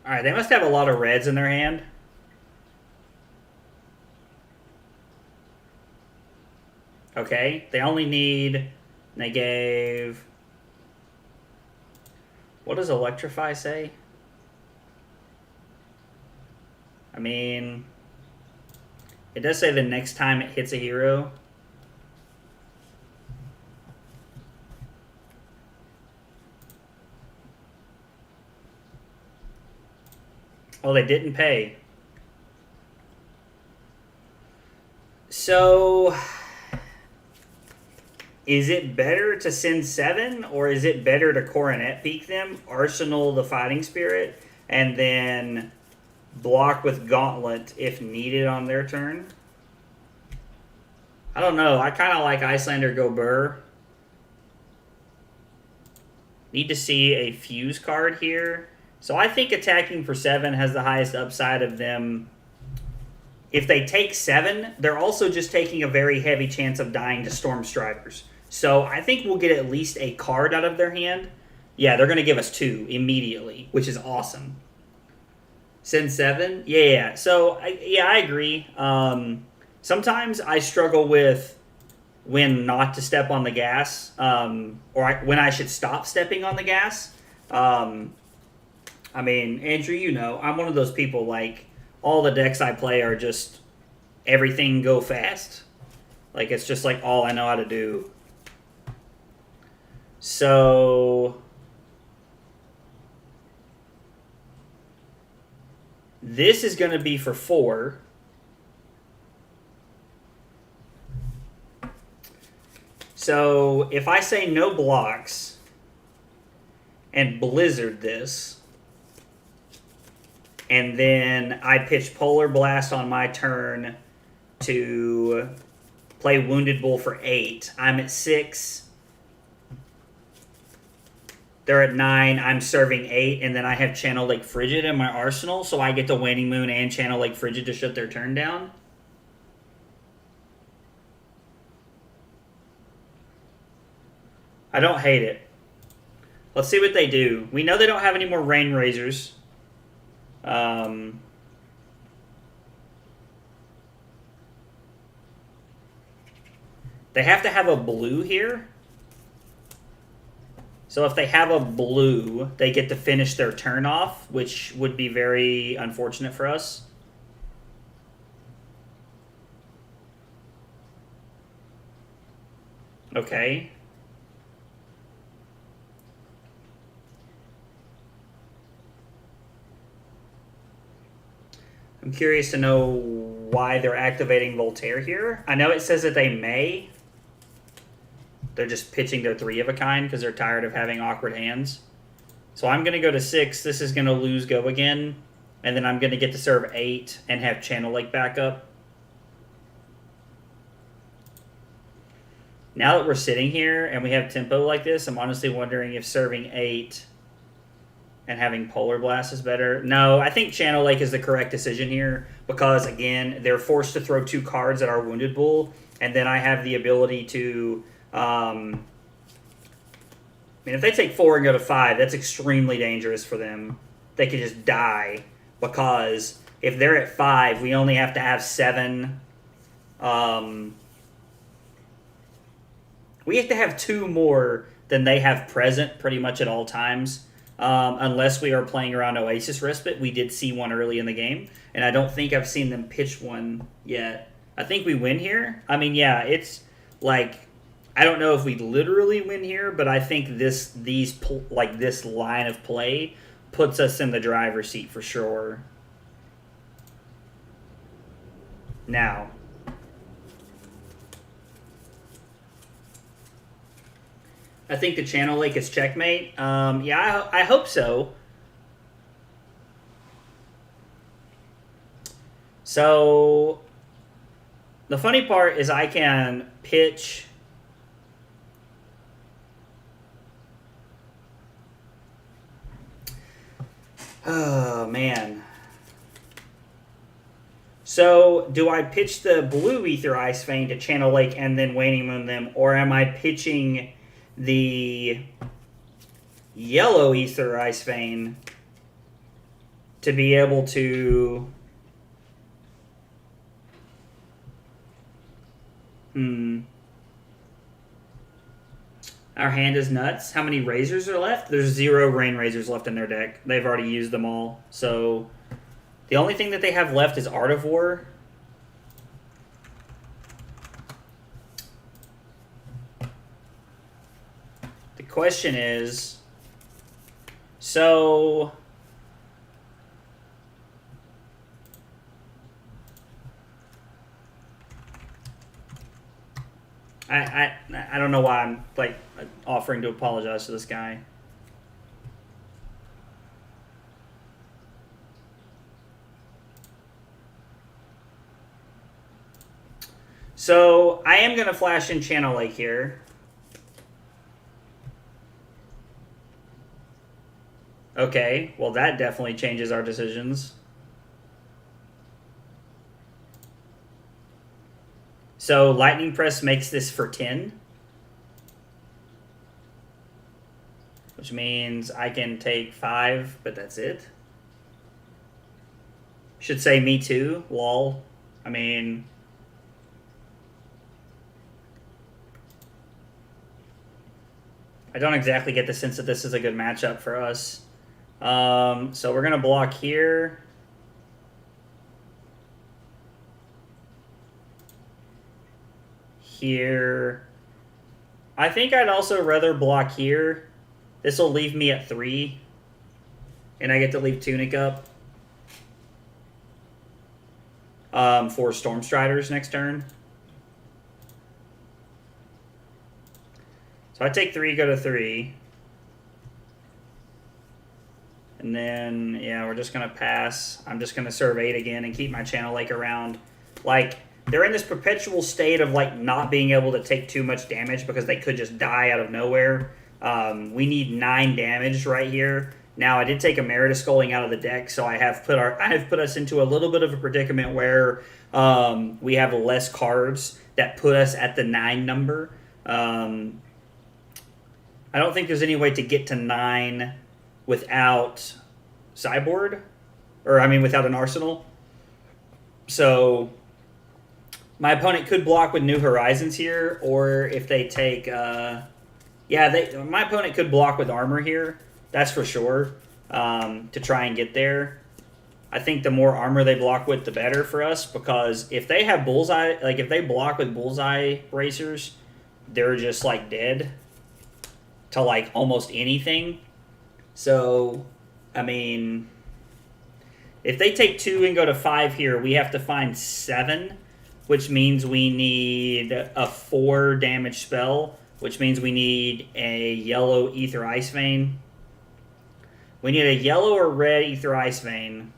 Alright, they must have a lot of reds in their hand. Okay, they only need... They gave... What does Electrify say? I mean, it does say the next time it hits a hero. Oh, they didn't pay. So, is it better to send 7, or is it better to Coronet Peak them, Arsenal the Fighting Spirit, and then block with Gauntlet if needed on their turn? I don't know. I kind of like Iyslander go Burr. Need to see a Fuse card here. So I think attacking for 7 has the highest upside of them. If they take 7, they're also just taking a very heavy chance of dying to Storm Striders. So I think we'll get at least a card out of their hand. Yeah, they're going to give us 2 immediately, which is awesome. Send 7? Yeah. So, I agree. Sometimes I struggle with when not to step on the gas, when I should stop stepping on the gas. I mean, Andrew, you know, I'm one of those people, like, all the decks I play are just everything go fast. Like, it's just, like, all I know how to do. So, this is going to be for 4. So, if I say no blocks and Blizzard this, and then I pitch Polar Blast on my turn to play Wounded Bull for 8, I'm at 6. They're at 9. I'm serving 8, and then I have Channel Lake Frigid in my arsenal, so I get the Waning Moon and Channel Lake Frigid to shut their turn down. I don't hate it. Let's see what they do. We know they don't have any more Rain Razors. They have to have a blue here. So if they have a blue, they get to finish their turn off, which would be very unfortunate for us. Okay. I'm curious to know why they're activating Voltaire here. I know it says that they may. They're just pitching their 3 of a kind because they're tired of having awkward hands. So I'm going to go to 6. This is going to lose go again. And then I'm going to get to serve 8 and have Channel Lake back up. Now that we're sitting here and we have tempo like this, I'm honestly wondering if serving 8 and having Polar Blast is better. No, I think Channel Lake is the correct decision here because, again, they're forced to throw 2 cards at our Wounded Bull, and then I have the ability to... I mean, if they take 4 and go to 5, that's extremely dangerous for them. They could just die because if they're at 5, we only have to have 7... we have to have 2 more than they have present pretty much at all times. Unless we are playing around Oasis Respite. We did see one early in the game, and I don't think I've seen them pitch one yet. I think we win here. I mean, yeah, it's like... I don't know if we literally win here, but I think this line of play puts us in the driver's seat for sure. Now... I think the Channel Lake is checkmate. Yeah, I hope so. So, the funny part is I can pitch... Oh, man. So, do I pitch the blue Ether Icevein to Channel Lake and then Waning Moon them, or am I pitching... the yellow Ether Icevein to be able to... Our hand is nuts. How many razors are left? There's 0 rain razors left in their deck. They've already used them all. So the only thing that they have left is Art of War. The question is, so I don't know why I'm like offering to apologize to this guy. So I am going to flash in Channel Lake here. Okay, well that definitely changes our decisions. So Lightning Press makes this for 10. Which means I can take 5, but that's it. Should say me too, lol. I mean... I don't exactly get the sense that this is a good matchup for us. So we're going to block here. Here. I think I'd also rather block here. This will leave me at 3. And I get to leave Tunic up. For Stormstriders next turn. So I take 3, go to 3. And then, yeah, we're just going to pass. I'm just going to serve 8 again and keep my Channel Lake around. Like, they're in this perpetual state of, like, not being able to take too much damage because they could just die out of nowhere. We need 9 damage right here. Now, I did take Emeritus Sculling out of the deck, so I have put us into a little bit of a predicament where we have less cards that put us at the 9 number. I don't think there's any way to get to 9 without sideboard, or I mean without an arsenal. So my opponent could block with New Horizons here, or if they take, my opponent could block with armor here. That's for sure, to try and get there. I think the more armor they block with, the better for us, because if they have bullseye, like if they block with bullseye racers, they're just like dead to like almost anything. So, I mean, if they take 2 and go to 5 here, we have to find 7, which means we need a 4 damage spell, which means we need a yellow Ether Ice Vein. We need a yellow or red Ether Ice Vein.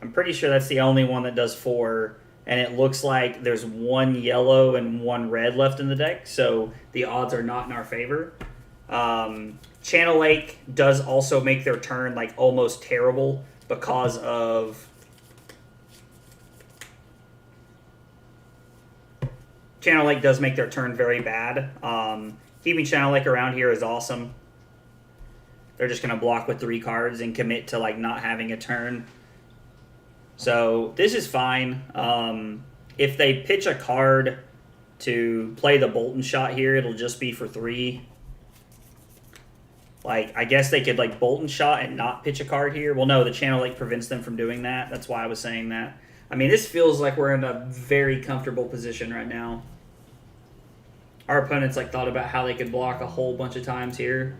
I'm pretty sure that's the only one that does 4, and it looks like there's 1 yellow and 1 red left in the deck, so the odds are not in our favor. Channel Lake does also make their turn like almost terrible because of Channel Lake does make their turn very bad. Keeping Channel Lake around here is awesome. They're just gonna block with 3 cards and commit to like not having a turn. So this is fine. If they pitch a card to play the Bolton Shot here, it'll just be for 3. Like, I guess they could, like, Bolton Shot and not pitch a card here. Well, no, the Channel Lake prevents them from doing that. That's why I was saying that. I mean, this feels like we're in a very comfortable position right now. Our opponents, like, thought about how they could block a whole bunch of times here.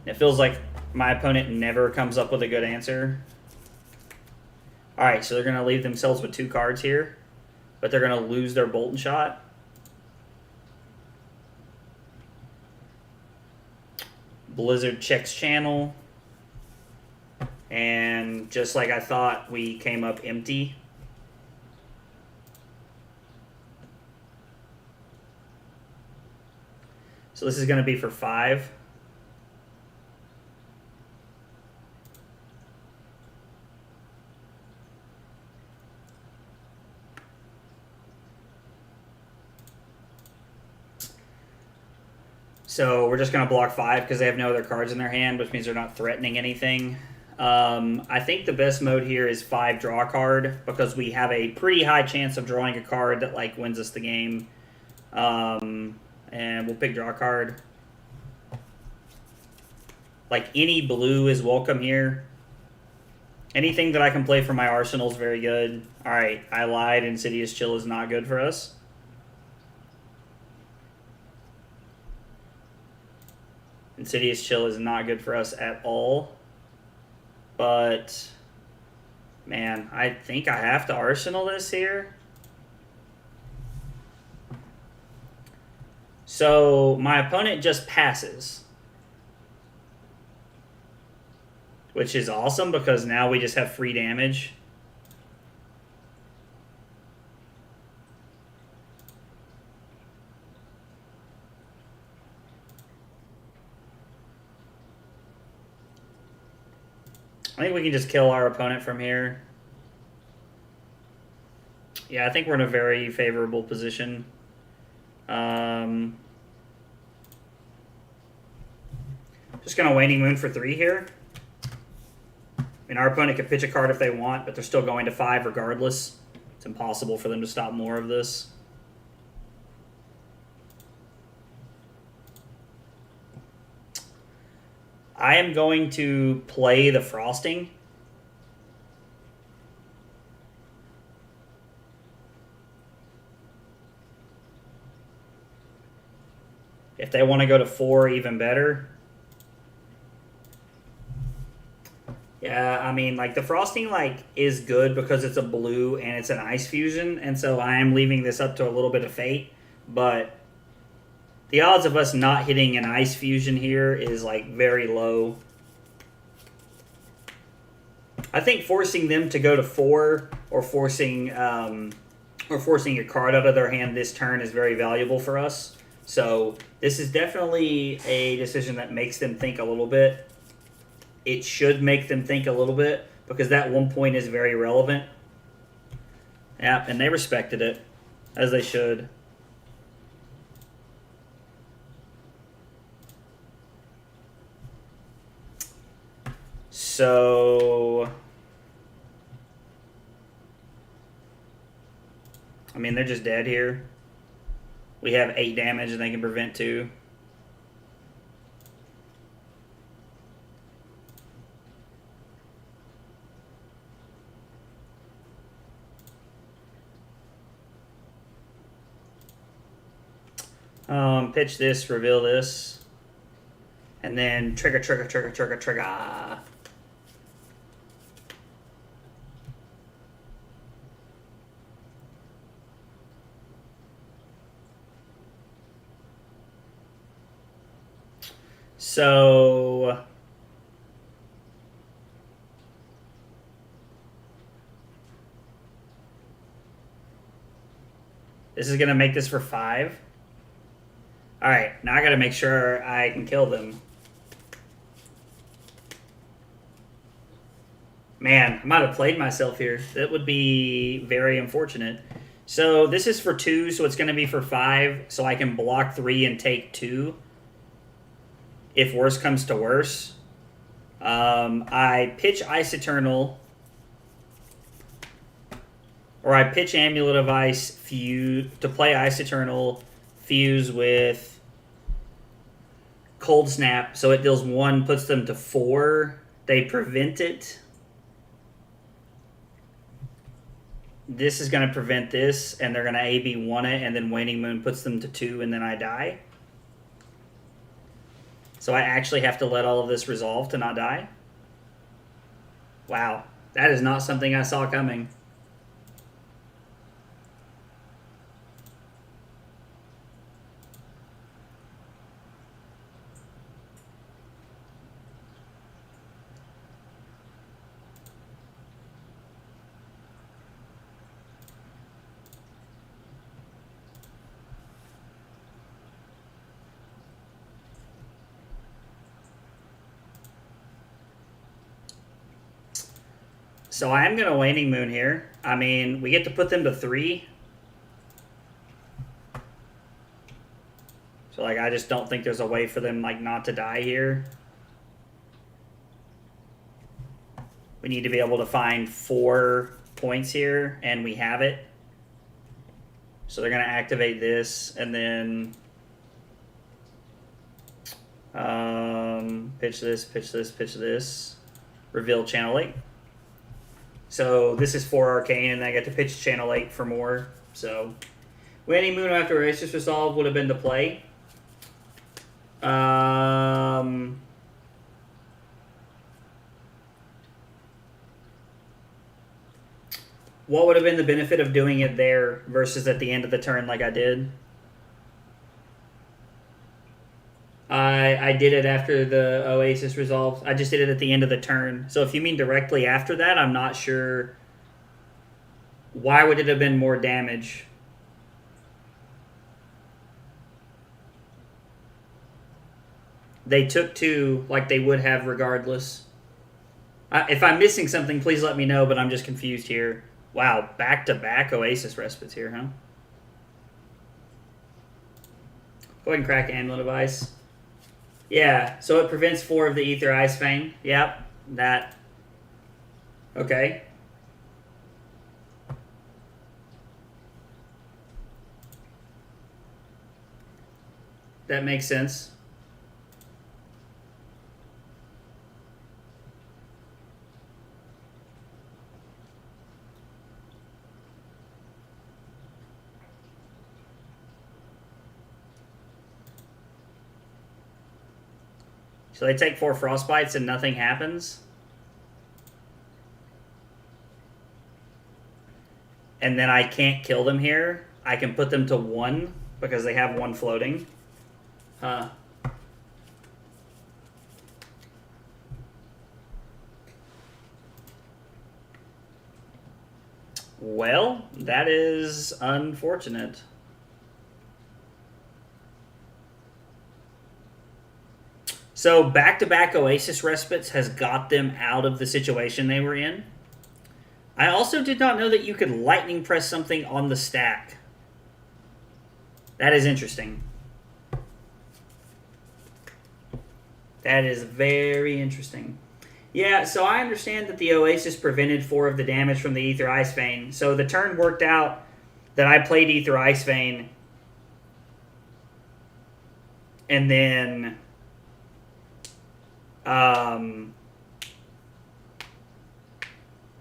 It feels like my opponent never comes up with a good answer. Alright, so they're going to leave themselves with 2 cards here. But they're going to lose their Bolton Shot. Blizzard checks channel, and just like I thought, we came up empty. So this is going to be for 5. So we're just going to block 5 because they have no other cards in their hand, which means they're not threatening anything. I think the best mode here is 5 draw a card because we have a pretty high chance of drawing a card that like wins us the game. And and we'll pick draw card. Like, any blue is welcome here. Anything that I can play for my arsenal is very good. Alright, I lied. Insidious Chill is not good for us. Insidious Chill is not good for us at all. But, man, I think I have to arsenal this here. So, my opponent just passes. Which is awesome because now we just have free damage. I think we can just kill our opponent from here. Yeah, I think we're in a very favorable position. Just going to Waning Moon for 3 here. I mean, our opponent can pitch a card if they want, but they're still going to 5 regardless. It's impossible for them to stop more of this. I am going to play the Frosting. If they want to go to 4, even better. Yeah, I mean, like, the Frosting, like, is good because it's a blue and it's an Ice Fusion, and so I am leaving this up to a little bit of fate, but the odds of us not hitting an Ice Fusion here is, like, very low. I think forcing them to go to 4 or forcing your card out of their hand this turn is very valuable for us. So this is definitely a decision that makes them think a little bit. It should make them think a little bit because that 1 point is very relevant. Yeah, and they respected it, as they should. So, I mean, they're just dead here. We have 8 damage and they can prevent 2. Pitch this, reveal this, and then trigger. So this is going to make this for 5. All right, now I got to make sure I can kill them. Man, I might have played myself here. That would be very unfortunate. So this is for 2, so it's going to be for 5, so I can block 3 and take 2. If worse comes to worse. I pitch Ice Eternal. Or I pitch Amulet of Ice, fuse, to play Ice Eternal, fuse with Cold Snap, so it deals 1, puts them to 4. They prevent it. This is going to prevent this, and they're going to AB1 it, and then Waning Moon puts them to 2, and then I die. So I actually have to let all of this resolve to not die? Wow. That is not something I saw coming. So I am going to Waning Moon here. I mean, we get to put them to 3. So, like, I just don't think there's a way for them, like, not to die here. We need to be able to find 4 points here, and we have it. So they're going to activate this, and then Pitch this, pitch this, pitch this. Reveal Channel 8. So this is 4 Arcane, and I get to pitch Channel 8 for more. So Waning Moon after Oasis Resolve would have been the play. What would have been the benefit of doing it there versus at the end of the turn like I did? I did it after the Oasis Resolve. I just did it at the end of the turn. So if you mean directly after that, I'm not sure. Why would it have been more damage? They took 2 like they would have regardless. If I'm missing something, please let me know, but I'm just confused here. Wow, back-to-back Oasis Respites here, huh? Go ahead and crack Amulet of Ice. Yeah, so it prevents 4 of the Ether Ice Fang. Yep, that. Okay. That makes sense. So they take 4 Frostbites and nothing happens? And then I can't kill them here. I can put them to 1 because they have 1 floating. Huh. Well, that is unfortunate. So back-to-back Oasis Respites has got them out of the situation they were in. I also did not know that you could lightning press something on the stack. That is interesting. That is very interesting. Yeah, so I understand that the Oasis prevented 4 of the damage from the Ether Ice Vein. So the turn worked out that I played Ether Ice Vein. And then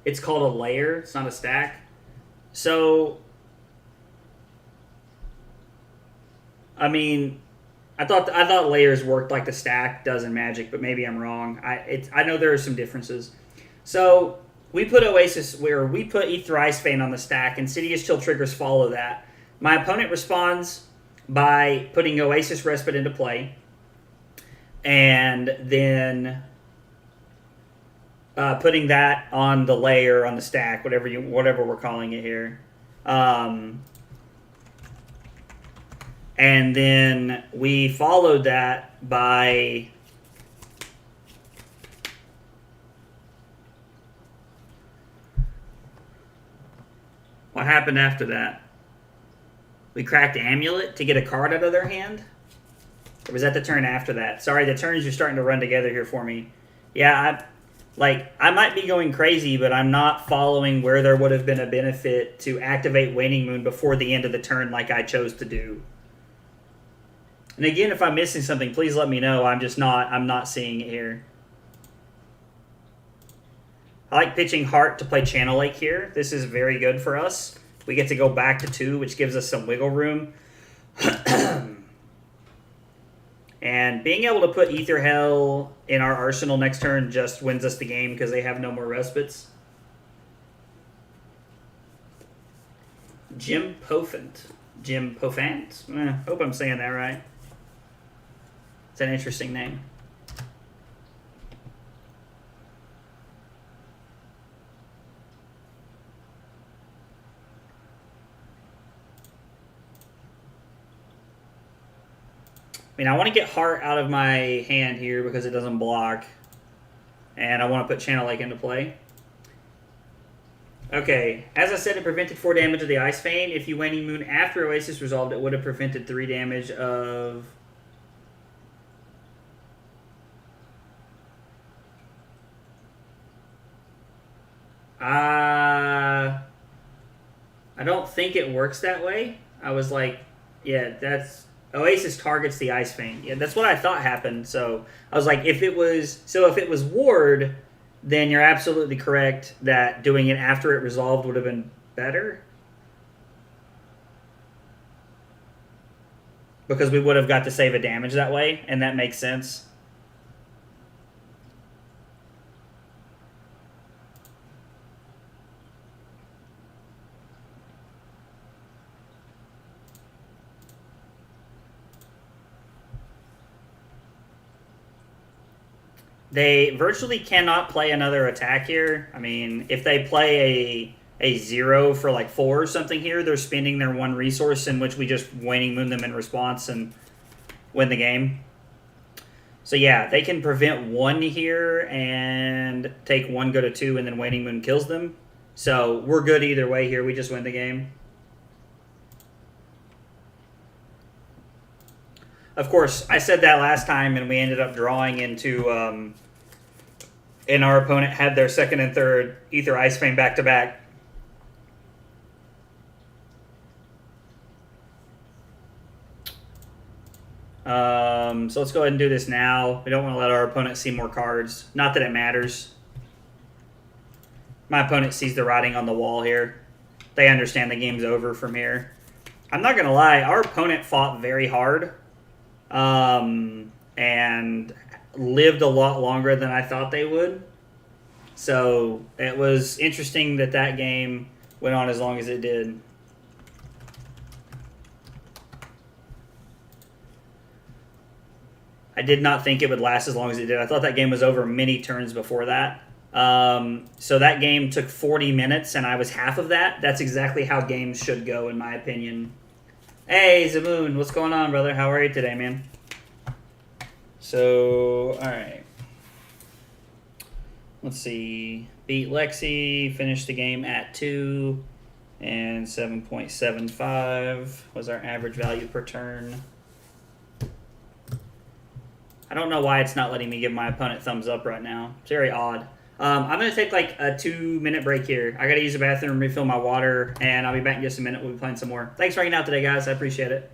it's called a layer. It's not a stack. So, I mean, I thought layers worked like the stack does in Magic, but maybe I'm wrong. I know there are some differences. So we put Oasis, where we put Ether Ice Vein on the stack, and Insidious Chill triggers follow that. My opponent responds by putting Oasis Respite into play, and then putting that on the layer, on the stack, whatever we're calling it here. And then we followed that by what happened after that? We cracked Amulet to get a card out of their hand? Or was that the turn after that? Sorry, the turns are starting to run together here for me. Yeah, I might be going crazy, but I'm not following where there would have been a benefit to activate Waning Moon before the end of the turn like I chose to do. And again, if I'm missing something, please let me know. I'm not seeing it here. I like pitching Heart to play Channel Lake here. This is very good for us. We get to go back to 2, which gives us some wiggle room. And being able to put Ether Hell in our arsenal next turn just wins us the game because they have no more respites. Jim Pofant. Jim Pofant? Hope I'm saying that right. It's an interesting name. I mean, I want to get Heart out of my hand here because it doesn't block. And I want to put Channel Lake into play. Okay, as I said, it prevented 4 damage of the Ice Vein. If you Waning Moon after Oasis resolved, it would have prevented 3 damage of... I don't think it works that way. I was like, yeah, that's... Oasis targets the Ice Fiend. Yeah, that's what I thought happened. So I was like, if it was Ward, then you're absolutely correct that doing it after it resolved would have been better. Because we would have got to save a damage that way, and that makes sense. They virtually cannot play another attack here. I mean, if they play a 0 for like 4 or something here, they're spending their one resource, in which we just Waning Moon them in response and win the game. So yeah, they can prevent 1 here and take 1, go to 2, and then Waning Moon kills them. So we're good either way here. We just win the game. Of course, I said that last time, and we ended up drawing into... and our opponent had their second and third Ether Ice Fang back to back. So let's go ahead and do this now. We don't want to let our opponent see more cards. Not that it matters. My opponent sees the writing on the wall here. They understand the game's over from here. I'm not going to lie. Our opponent fought very hard. And lived a lot longer than I thought they would. So it was interesting that that game went on as long as it did. I did not think it would last as long as it did. I thought that game was over many turns before that. So that game took 40 minutes, and I was half of that. That's exactly how games should go, in my opinion. Hey, Zamoon, what's going on, brother? How are you today, man? So, all right. Let's see. Beat Lexi, finished the game at 2, and 7.75 was our average value per turn. I don't know why it's not letting me give my opponent thumbs up right now. It's very odd. I'm going to take like a 2-minute break here. I got to use the bathroom, refill my water, and I'll be back in just a minute. We'll be playing some more. Thanks for hanging out today, guys. I appreciate it.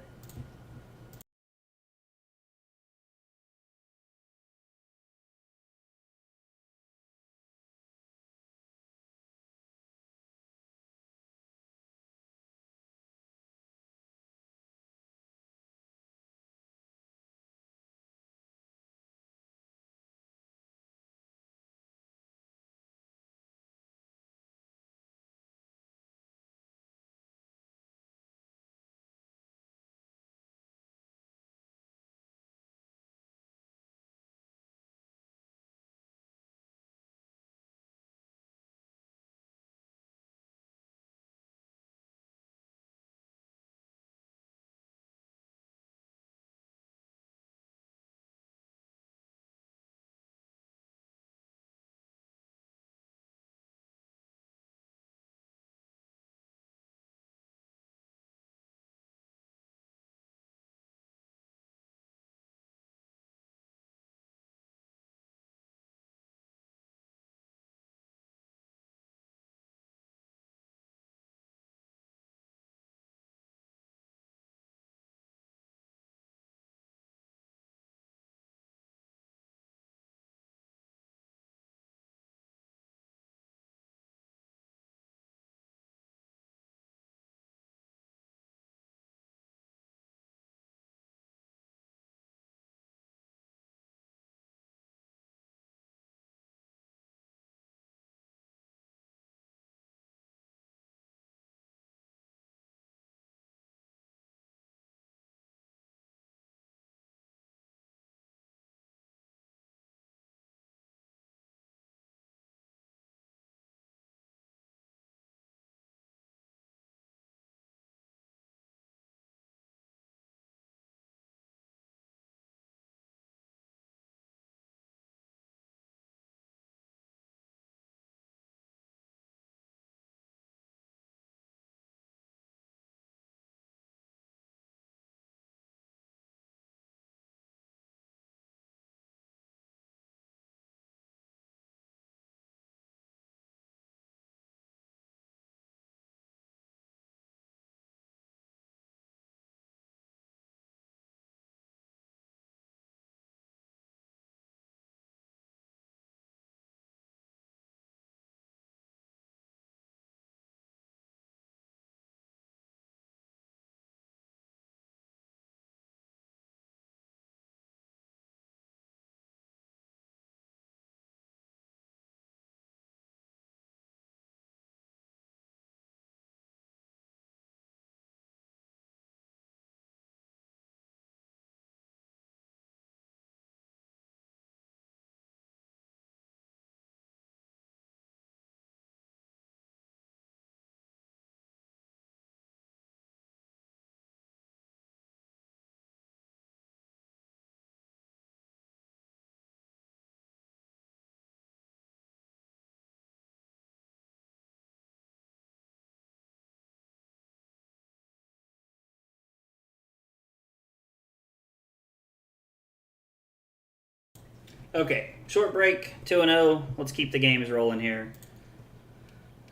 Okay, short break, 2-0. Let's keep the games rolling here.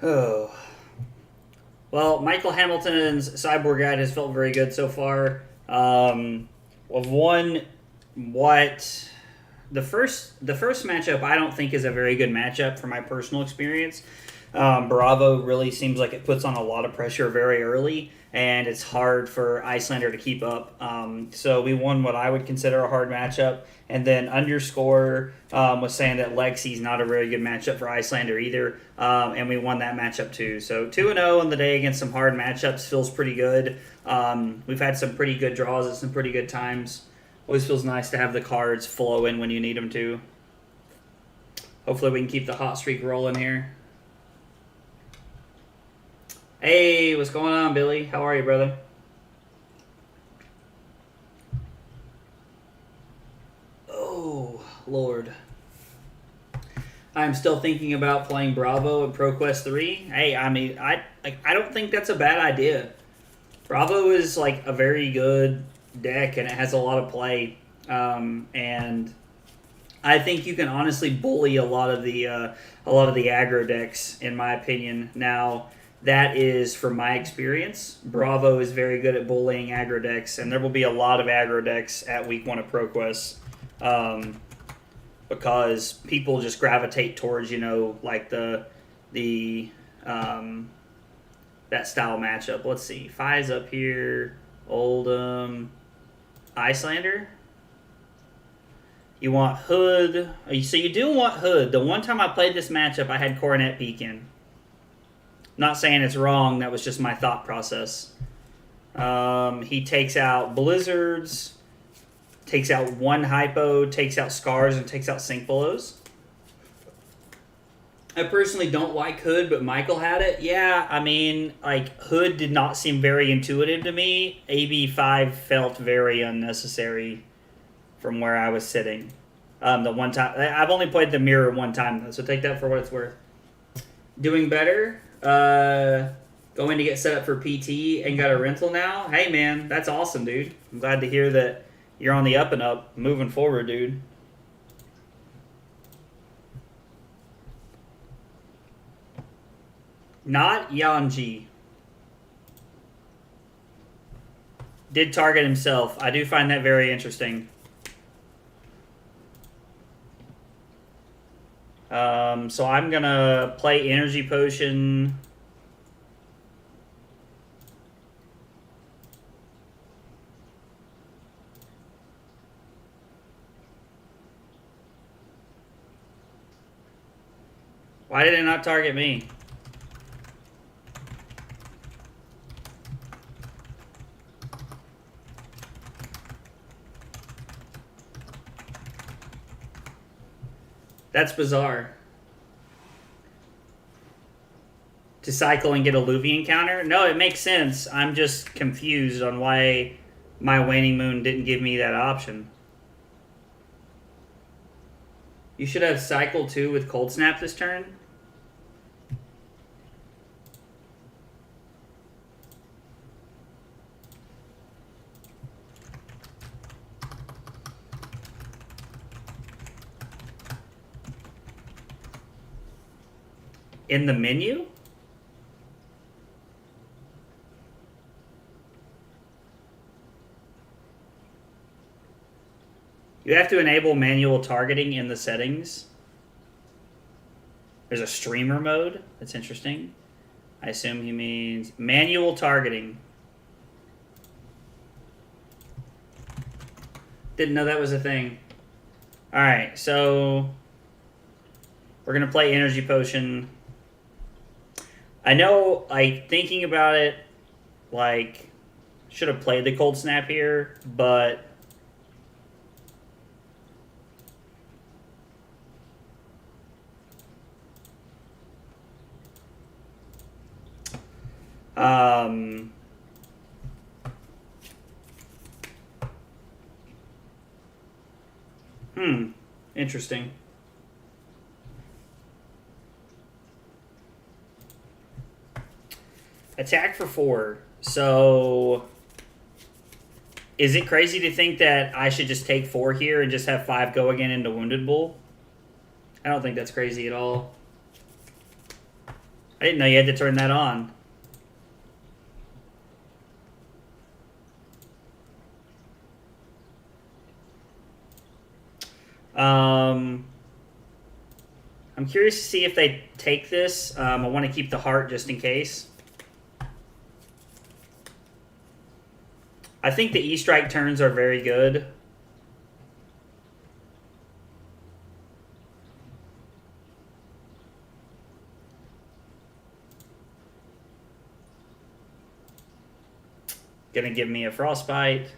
Oh. Well, Michael Hamilton's Cyborg Guide has felt very good so far. We've won what the first matchup I don't think is a very good matchup from my personal experience. Bravo really seems like it puts on a lot of pressure very early, and it's hard for Iyslander to keep up. So we won what I would consider a hard matchup. And then Underscore was saying that Lexi's not a very good matchup for Iyslander either, and we won that matchup too. So 2-0 on the day against some hard matchups feels pretty good. We've had some pretty good draws at some pretty good times. Always feels nice to have the cards flow in when you need them to. Hopefully we can keep the hot streak rolling here. Hey, what's going on, Billy? How are you, brother? Oh, Lord. I'm still thinking about playing Bravo in ProQuest 3. Hey, I mean, I don't think that's a bad idea. Bravo is like a very good deck, and it has a lot of play. And I think you can honestly bully a lot of the aggro decks, in my opinion. Now, that is from my experience. Bravo is very good at bullying aggro decks, and there will be a lot of aggro decks at week 1 of ProQuest. Because people just gravitate towards, like that style matchup. Let's see. Fi's up here. Oldham. Iyslander. You want Hood. So you do want Hood. The one time I played this matchup, I had Coronet Beacon. Not saying it's wrong. That was just my thought process. He takes out Blizzards. Takes out 1 Hypo, takes out Scars, and takes out Sink Belows. I personally don't like Hood, but Michael had it. Yeah, I mean, Hood did not seem very intuitive to me. AB5 felt very unnecessary from where I was sitting. The one time I've only played the mirror one time, though, so take that for what it's worth. Doing better. Going to get set up for PT and got a rental now. Hey, man, that's awesome, dude. I'm glad to hear that. You're on the up and up, moving forward, dude. Not Yanji. Did target himself. I do find that very interesting. So I'm going to play Energy Potion. Why did it not target me? That's bizarre. To cycle and get a Luvian counter? No, it makes sense. I'm just confused on why my Waning Moon didn't give me that option. You should have Cycle 2 with Cold Snap this turn. In the menu? You have to enable manual targeting in the settings. There's a streamer mode. That's interesting. I assume he means manual targeting. Didn't know that was a thing. Alright, so we're going to play Energy Potion. I know, thinking about it, should have played the Cold Snap here, but interesting. Attack for 4. So Is it crazy to think that I should just take 4 here and just have 5 go again into Wounded Bull? I don't think that's crazy at all. I didn't know you had to turn that on. I'm curious to see if they take this. I want to keep the heart just in case. I think the E-Strike turns are very good. Gonna give me a Frostbite.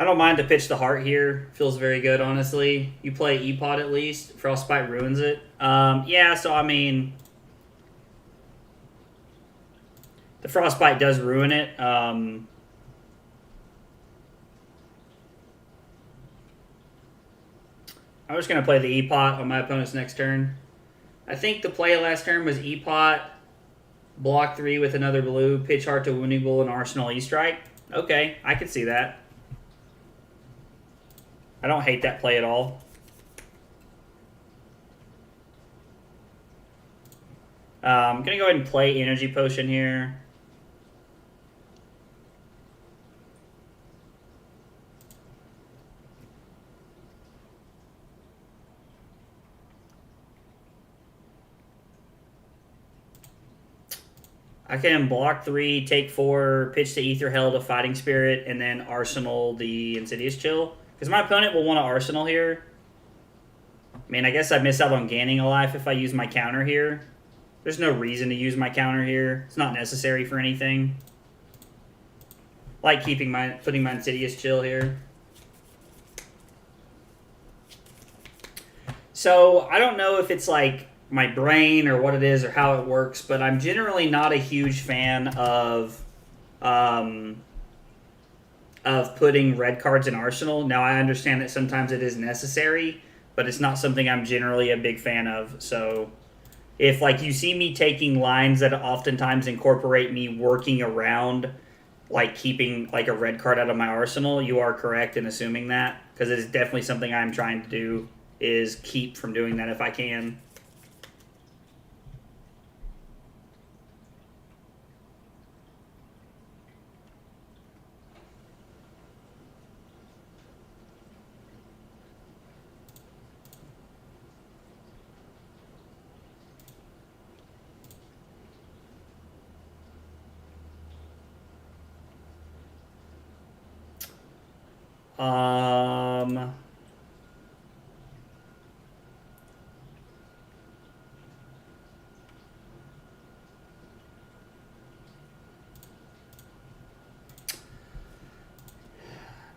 I don't mind to pitch the heart here. Feels very good, honestly. You play E-Pod at least. Frostbite ruins it. Yeah, so I mean, the Frostbite does ruin it. I'm just going to play the E-Pot on my opponent's next turn. I think the play last turn was E-Pot, block 3 with another blue, pitch heart to Wounding Bull, and Arsenal E-Strike. Okay, I can see that. I don't hate that play at all. I'm going to go ahead and play Energy Potion here. I can block 3, take 4, pitch to Ether Hell to Fighting Spirit, and then Arsenal the Insidious Chill. Because my opponent will want to Arsenal here. I mean, I guess I miss out on gaining a life if I use my counter here. There's no reason to use my counter here. It's not necessary for anything. Like putting my Insidious Chill here. So, I don't know if it's like my brain or what it is or how it works, but I'm generally not a huge fan of putting red cards in Arsenal. Now, I understand that sometimes it is necessary, but it's not something I'm generally a big fan of. So if like you see me taking lines that oftentimes incorporate me working around like keeping like a red card out of my arsenal, you are correct in assuming that, because it is definitely something I'm trying to do, is keep from doing that if I can.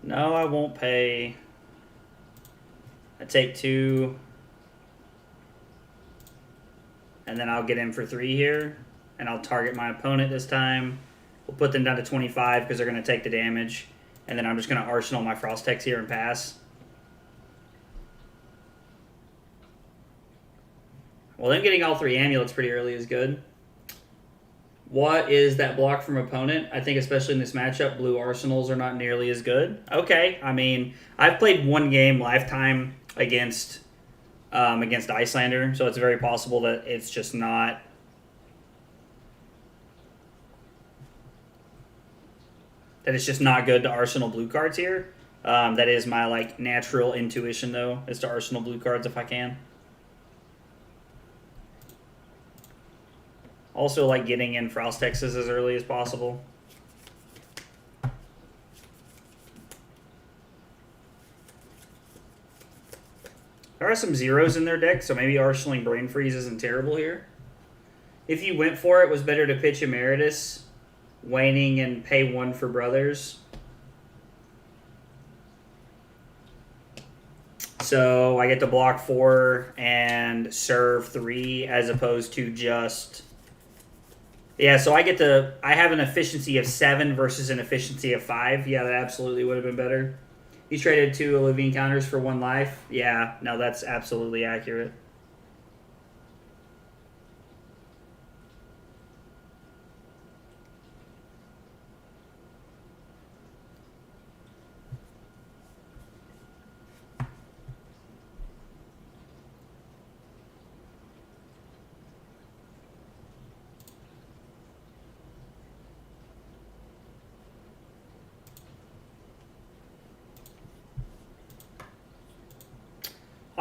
No, I won't pay. I take 2. And then I'll get in for 3 here. And I'll target my opponent this time. We'll put them down to 25 because they're going to take the damage. And then I'm just going to Arsenal my Frost-Hex here and pass. Well, them getting all 3 amulets pretty early is good. What is that block from opponent? I think especially in this matchup, blue Arsenals are not nearly as good. Okay, I mean, I've played 1 game lifetime against Iyslander, so it's very possible that it's just not... that it's just not good to Arsenal blue cards here. That is my like natural intuition, though, is to Arsenal blue cards if I can. Also, like getting in Frost-Hexes as early as possible. There are some zeros in their deck, so maybe Arsenaling Brain Freeze isn't terrible here. If you went for it, was better to pitch Emeritus, Waning, and pay 1 for Brothers. So I get to block 4 and serve 3 as opposed to just... Yeah, so I have an efficiency of 7 versus an efficiency of 5. Yeah, that absolutely would have been better. You traded 2 Olivine counters for 1 life. Yeah, no, that's absolutely accurate.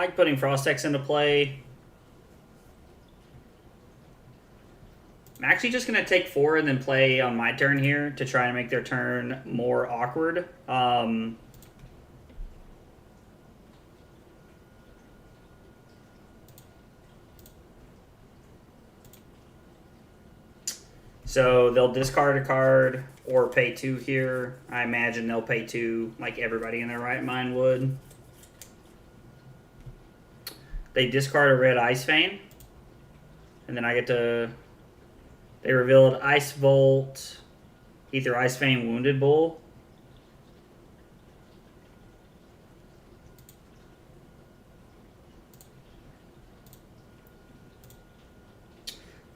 like putting Frostex into play. I'm actually just going to take 4 and then play on my turn here to try and make their turn more awkward. So they'll discard a card or pay 2 here. I imagine they'll pay 2 like everybody in their right mind would. They discard a red Ice Vein. And then I get to... They revealed Ice Volt, Ether Ice Vein, Wounded Bull.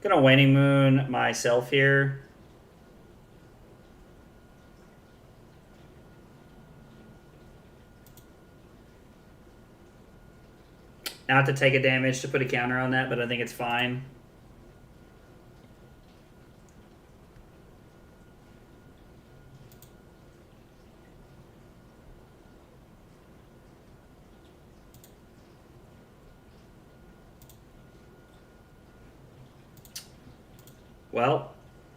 Gonna Waning Moon myself here. Not to take a damage to put a counter on that, but I think it's fine. Well,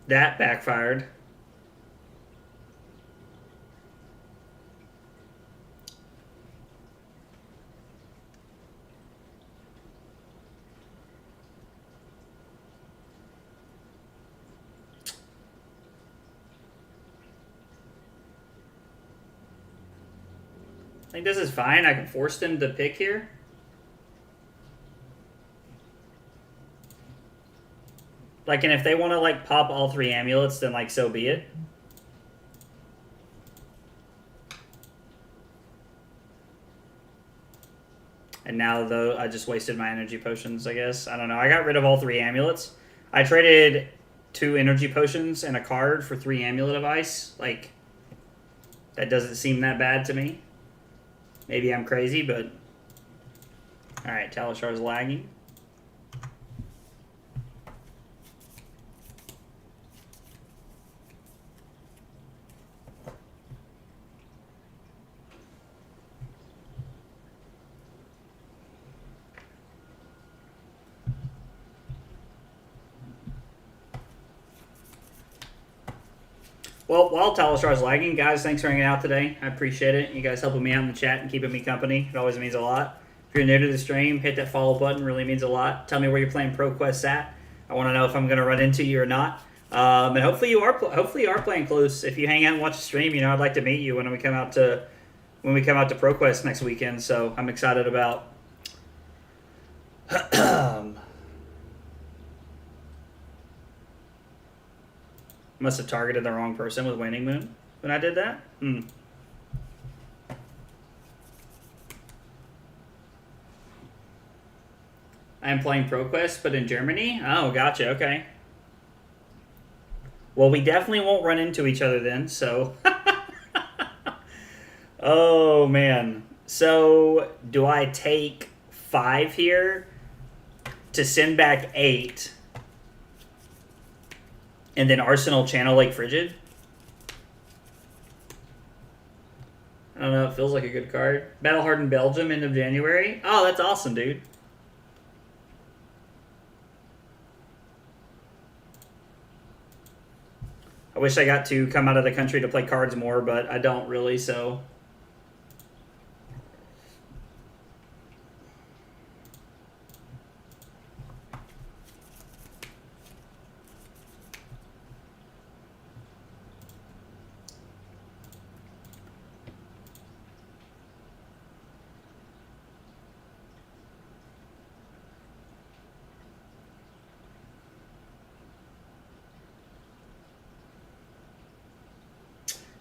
that backfired. I think this is fine. I can force them to pick here. Like, and if they want to, like, pop all 3 amulets, then, like, so be it. And now, though, I just wasted my energy potions, I guess. I don't know. I got rid of all 3 amulets. I traded 2 energy potions and a card for 3 amulet of ice. Like, that doesn't seem that bad to me. Maybe I'm crazy, but... Alright, Talashar's lagging. Well, while Talashar's lagging, guys, thanks for hanging out today. I appreciate it. You guys helping me out in the chat and keeping me company. It always means a lot. If you're new to the stream, hit that follow button. Really means a lot. Tell me where you're playing ProQuest at. I want to know if I'm going to run into you or not. And hopefully you are playing close. If you hang out and watch the stream, you know I'd like to meet you when we come out to ProQuest next weekend. So I'm excited about. Must have targeted the wrong person with Waning Moon when I did that. I'm playing ProQuest, but in Germany? Oh, gotcha, okay. Well, we definitely won't run into each other then, so... Oh, man. So, do I take 5 here to send back 8... and then Arsenal Channel Lake Frigid? I don't know, it feels like a good card. Battle Hardened Belgium, end of January. Oh, that's awesome, dude. I wish I got to come out of the country to play cards more, but I don't really, so...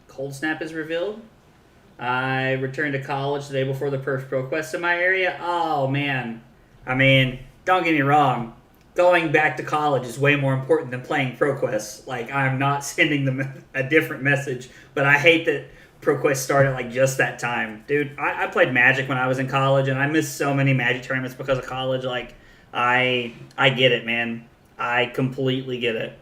Cold Snap is revealed. I returned to college the day before the first ProQuest in my area. Oh, man. I mean, don't get me wrong. Going back to college is way more important than playing ProQuest. Like, I'm not sending them a different message, but I hate that ProQuest started like just that time. Dude, I played Magic when I was in college, and I missed so many Magic tournaments because of college. Like, I get it, man. I completely get it.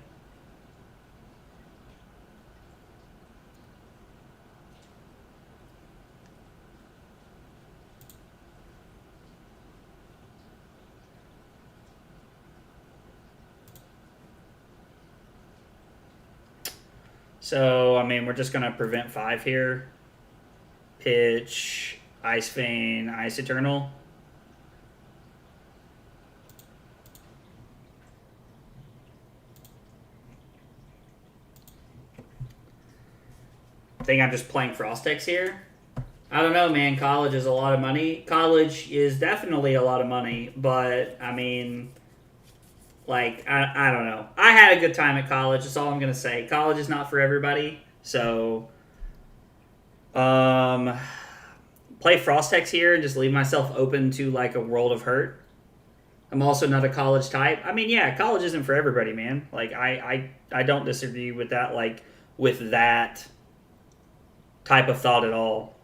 So, I mean, we're just going to prevent 5 here. Pitch, Ice Vein, Ice Eternal. I think I'm just playing Frostex here. I don't know, man. College is a lot of money. College is definitely a lot of money, but, I mean, like, I don't know. I had a good time at college. That's all I'm going to say. College is not for everybody, so... play Frostex here and just leave myself open to like a world of hurt. I'm also not a college type. I mean, yeah, college isn't for everybody, man. Like I don't disagree with that. Like with that type of thought at all.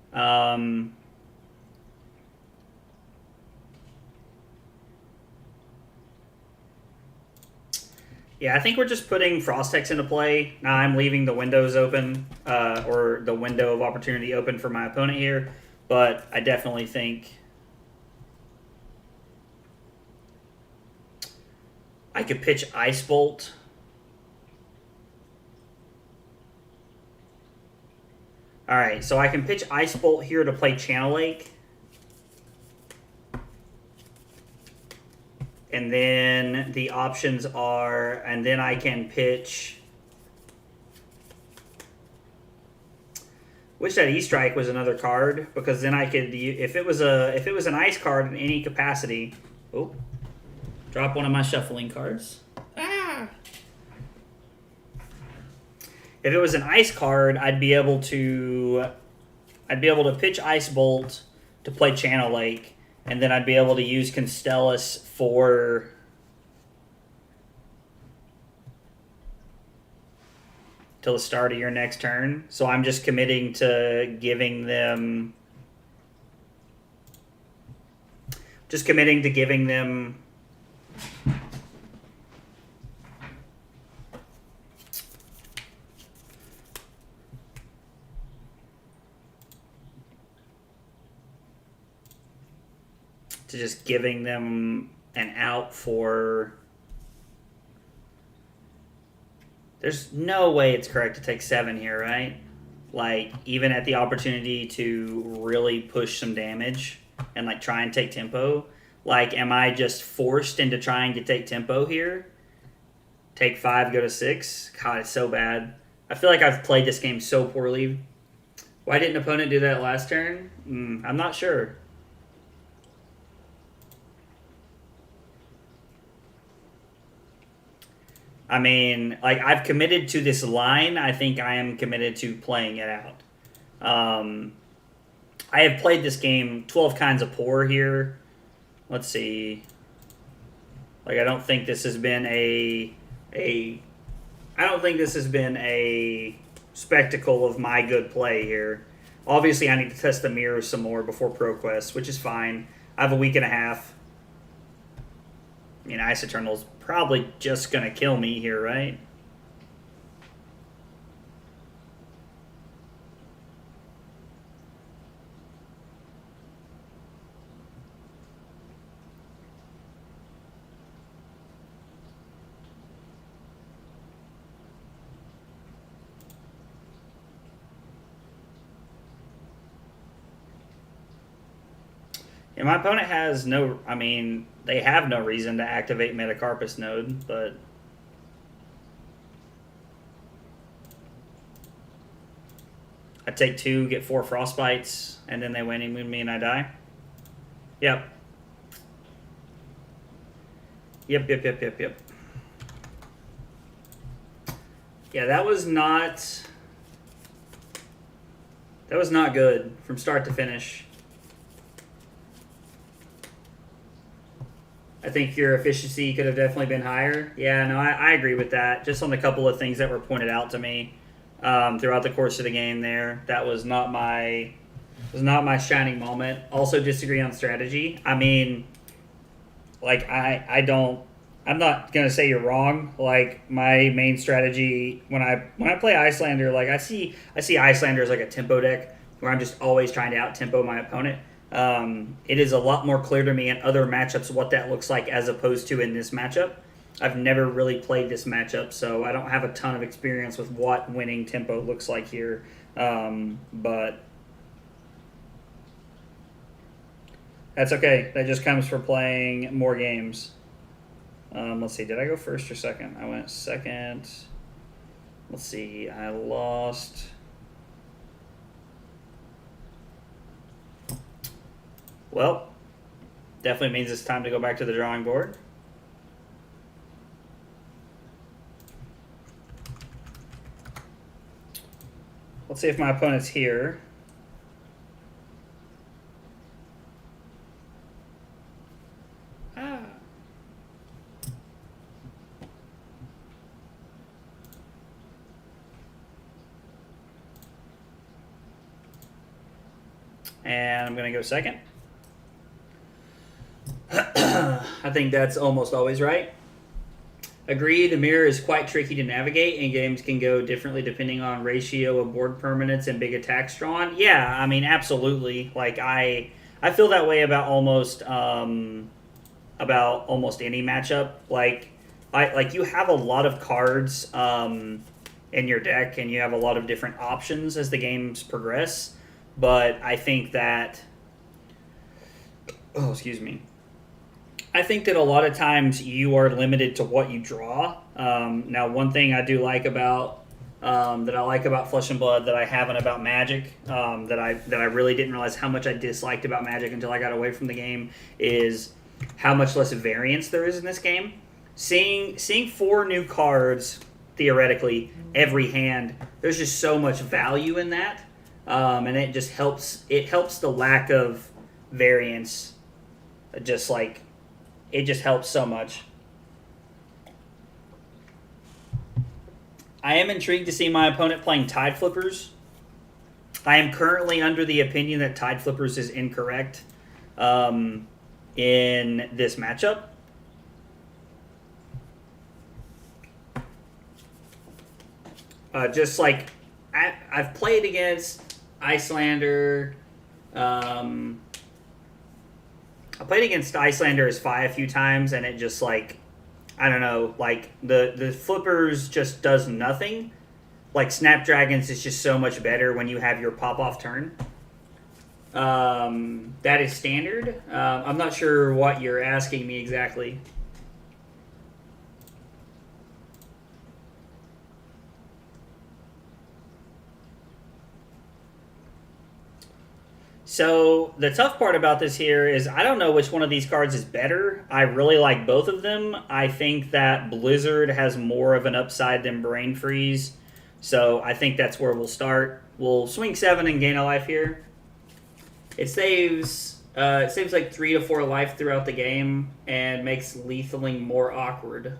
Yeah, I think we're just putting Frostex into play. Now I'm leaving the windows open, or the window of opportunity open for my opponent here. But I definitely think I could pitch Ice Bolt. Alright, so I can pitch Ice Bolt here to play Channel Lake. And then the options are, and then I can pitch... Wish that E-Strike was another card, because then I could, if it was an ice card in any capacity, oh, drop one of my shuffling cards. Ah. If it was an ice card, I'd be able to pitch Ice Bolt to play Channel Lake, and then I'd be able to use Constellus for till the start of your next turn. So I'm just committing to giving them... Just committing to giving them... to just giving them an out for... There's no way it's correct to take 7 here, right? Like, even at the opportunity to really push some damage and, like, try and take tempo. Like, am I just forced into trying to take tempo here? Take 5, go to 6? God, it's so bad. I feel like I've played this game so poorly. Why didn't opponent do that last turn? I'm not sure. I mean, like, I've committed to this line. I think I am committed to playing it out. I have played this game 12 kinds of poor here. Let's see. Like, I don't think this has been a spectacle of my good play here. Obviously, I need to test the mirrors some more before ProQuest, which is fine. I have a week and a half. I mean, Ice Eternal's probably just going to kill me here, right? And my opponent has no... I mean, they have no reason to activate Metacarpus Node, but... I take 2, get 4 Frostbites, and then they win me and I die? Yep. Yep. Yeah, that was not... That was not good from start to finish. I think your efficiency could have definitely been higher. Yeah, no, I agree with that. Just on a couple of things that were pointed out to me throughout the course of the game there. That was not my shining moment. Also disagree on strategy. I mean, like, I'm not going to say you're wrong. Like, my main strategy when I play Iyslander, like, I see Iyslander as like a tempo deck where I'm just always trying to out-tempo my opponent. It is a lot more clear to me in other matchups what that looks like as opposed to in this matchup. I've never really played this matchup, so I don't have a ton of experience with what winning tempo looks like here. But that's okay. That just comes for playing more games. Let's see. Did I go first or second? I went second. Let's see. I lost. Well, definitely means it's time to go back to the drawing board. Let's see if my opponent's here. And I'm going to go second. I think that's almost always right. Agree, the mirror is quite tricky to navigate, and games can go differently depending on ratio of board permanents and big attacks drawn. Yeah, I mean, absolutely. Like, I feel that way about almost any matchup. Like you have a lot of cards in your deck, and you have a lot of different options as the games progress. But I think that, I think that a lot of times you are limited to what you draw. Now, one thing I do like about Flesh and Blood that I haven't about Magic, that I really didn't realize how much I disliked about Magic until I got away from the game, is how much less variance there is in this game. Seeing 4 new cards theoretically every hand, there's just so much value in that. And it just helps. It helps the lack of variance. It just helps so much. I am intrigued to see my opponent playing Tide Flippers. I am currently under the opinion that Tide Flippers is incorrect in this matchup. Just like I've played against Iyslander. I played against Iyslander as Fi a few times, and it just I don't know, the Flippers just does nothing. Like Snapdragons is just so much better when you have your pop-off turn. That is standard. I'm not sure what you're asking me exactly. So the tough part about this here is I don't know which one of these cards is better. I really like both of them. I think that Blizzard has more of an upside than Brain Freeze. So I think that's where we'll start. We'll swing 7 and gain a life here. It saves like 3 to 4 life throughout the game and makes lethaling more awkward.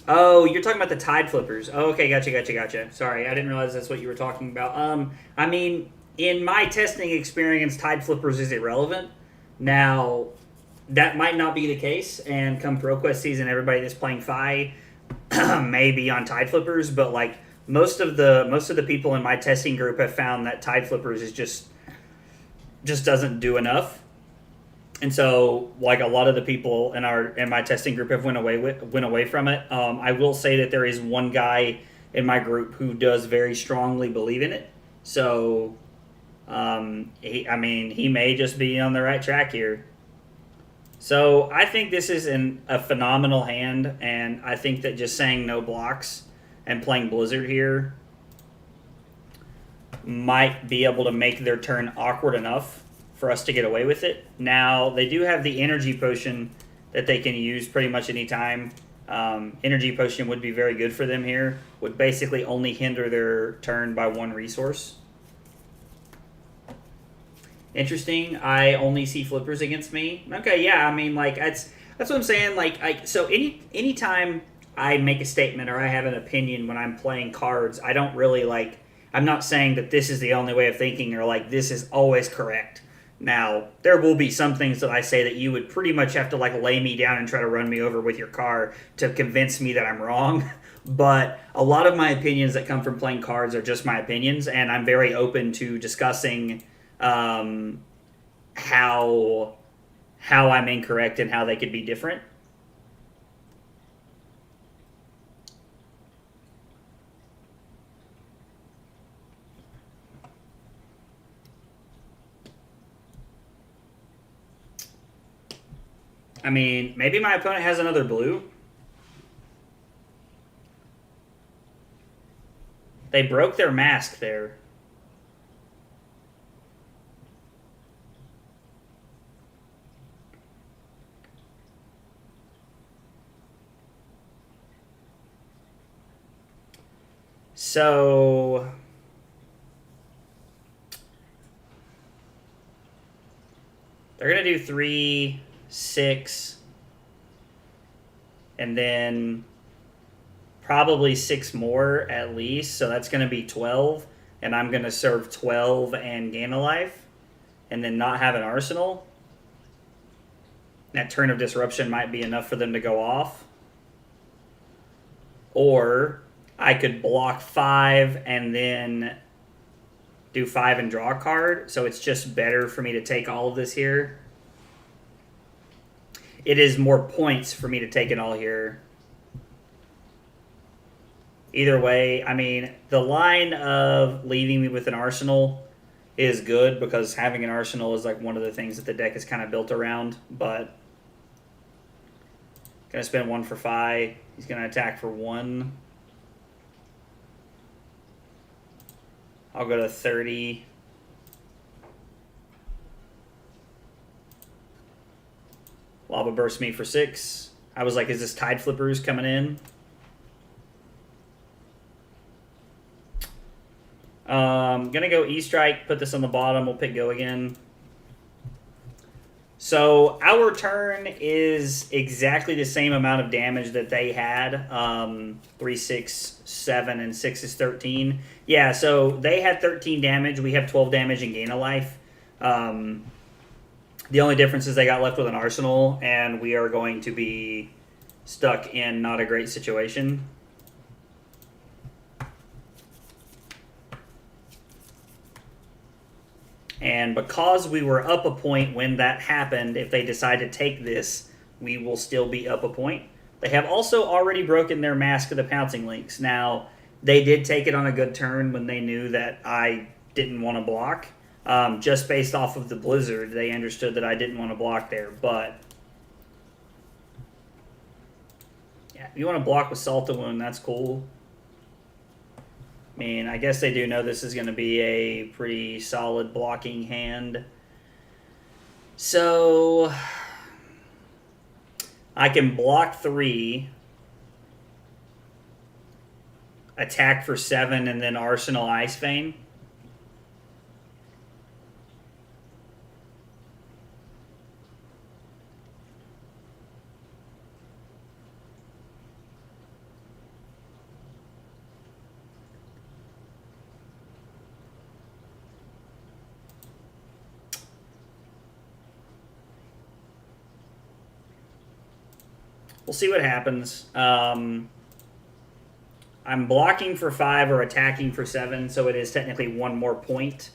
Oh, you're talking about the Tide Flippers. Oh, okay, gotcha. Sorry, I didn't realize that's what you were talking about. I mean, in my testing experience, Tide Flippers is irrelevant. Now, that might not be the case, and come ProQuest season, everybody that's playing Fi may be on Tide Flippers, but like most of the people in my testing group have found that Tide Flippers is just doesn't do enough. And so, like a lot of the people in my testing group have went away from it. I will say that there is one guy in my group who does very strongly believe in it. So, he may just be on the right track here. So I think this is a phenomenal hand, and I think that just saying no blocks and playing Blizzard here might be able to make their turn awkward enough for us to get away with it. Now, they do have the Energy Potion that they can use pretty much any time. Energy Potion would be very good for them here. Would basically only hinder their turn by 1 resource. Interesting. I only see Flippers against me. Okay, yeah, I mean, like, that's what I'm saying. So anytime I make a statement or I have an opinion when I'm playing cards, I don't really, I'm not saying that this is the only way of thinking or, this is always correct. Now, there will be some things that I say that you would pretty much have to lay me down and try to run me over with your car to convince me that I'm wrong. But a lot of my opinions that come from playing cards are just my opinions, and I'm very open to discussing how how I'm incorrect and how they could be different. I mean, maybe my opponent has another blue. They broke their mask there. So they're going to do 3, 6, and then probably 6 more at least. So that's going to be 12, and I'm going to serve 12 and gain a life, and then not have an arsenal. That turn of disruption might be enough for them to go off. Or I could block 5 and then do 5 and draw a card. So it's just better for me to take all of this here. It is more points for me to take it all here. Either way, I mean, the line of leaving me with an arsenal is good because having an arsenal is like one of the things that the deck is kind of built around. But gonna spend 1 for 5. He's gonna attack for 1. I'll go to 30. Lava Burst me for 6. I was like, is this Tide Flippers coming in? Gonna go E-Strike, put this on the bottom, we'll pick go again. So our turn is exactly the same amount of damage that they had. 3, 6, 7, and 6 is 13. Yeah, so they had 13 damage, we have 12 damage and gain a life. The only difference is they got left with an arsenal, and we are going to be stuck in not a great situation. And because we were up a point when that happened, if they decide to take this, we will still be up a point. They have also already broken their Mask of the Pouncing Lynx. Now, they did take it on a good turn when they knew that I didn't want to block. Just based off of the Blizzard, they understood that I didn't want to block there. But, yeah, if you want to block with Salt of Wound, that's cool. I mean, I guess they do know this is going to be a pretty solid blocking hand. So I can block 3, attack for 7, and then Arsenal Ice Vein. We'll see what happens. I'm blocking for 5 or attacking for 7, so it is technically 1 more point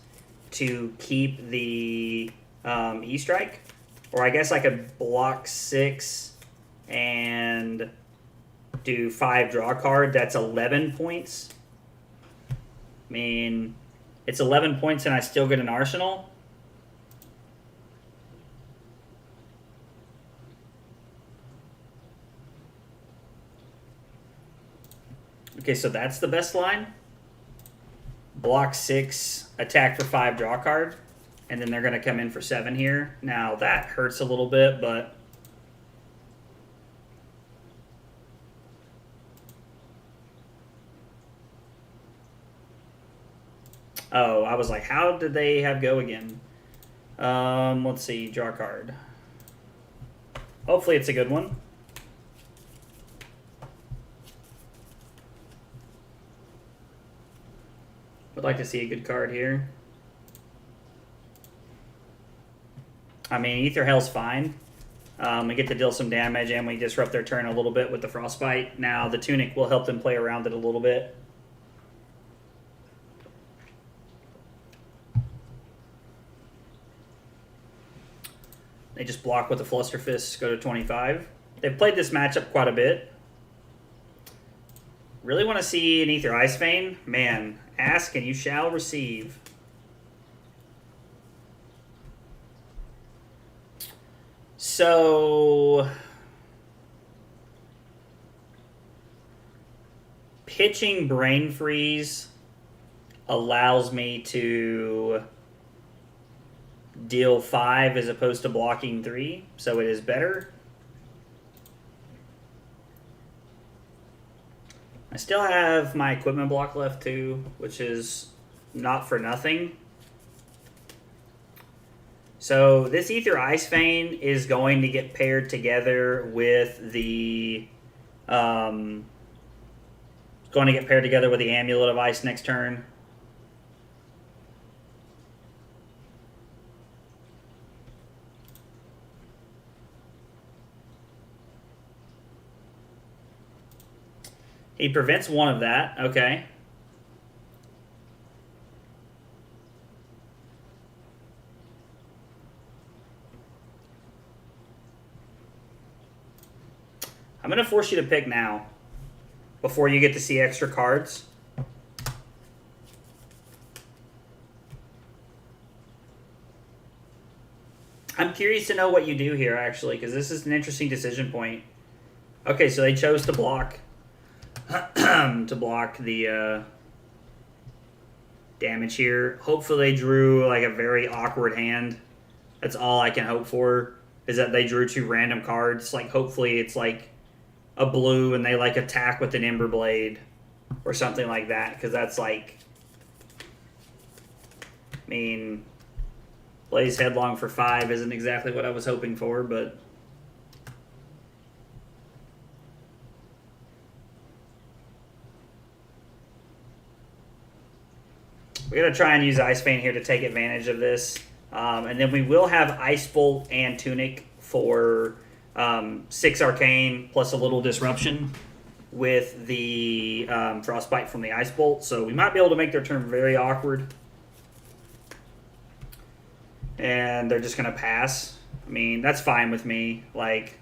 to keep the E-Strike. Or I guess I could block 6 and do 5 draw card. That's 11 points. I mean, it's 11 points and I still get an arsenal. Okay, so that's the best line. Block 6, attack for 5, draw card. And then they're going to come in for 7 here. Now, that hurts a little bit, but... Oh, I was like, how did they have go again? Let's see, draw card. Hopefully it's a good one. Would like to see a good card here. I mean, Ether Hell's fine. We get to deal some damage, and we disrupt their turn a little bit with the Frostbite. Now, the Tunic will help them play around it a little bit. They just block with the Flusterfists, go to 25. They've played this matchup quite a bit. Really want to see an Ether Ice Vein? Man, ask and you shall receive. So, pitching Brain Freeze allows me to deal 5 as opposed to blocking 3, so it is better. I still have my equipment block left too, which is not for nothing. So this Ether Ice Vein is going to get paired together with the Amulet of Ice next turn. He prevents one of that. Okay. I'm going to force you to pick now before you get to see extra cards. I'm curious to know what you do here, actually, because this is an interesting decision point. Okay, so they chose to block to block the damage here. Hopefully they drew like a very awkward hand. That's all I can hope for, is that they drew 2 random cards. Like, hopefully it's like a blue and they like attack with an Ember Blade or something like that, because that's like, I mean, Blaze Headlong for 5 isn't exactly what I was hoping for, but we're going to try and use Ice Vein here to take advantage of this. And then we will have Ice Bolt and Tunic for 6 Arcane plus a little Disruption with the Frostbite from the Ice Bolt. So we might be able to make their turn very awkward. And they're just going to pass. I mean, that's fine with me. Like,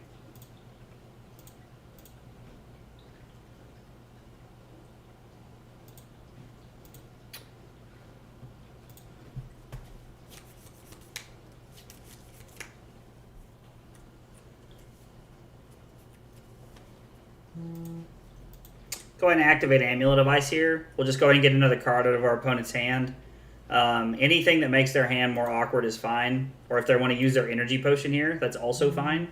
go ahead and activate Amulet of Ice here. We'll just go ahead and get another card out of our opponent's hand. Anything that makes their hand more awkward is fine. Or if they want to use their Energy Potion here, that's also fine.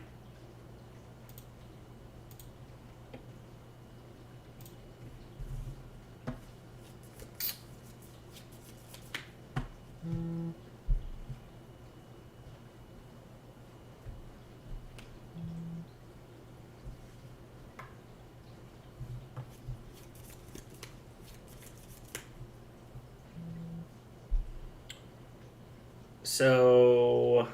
So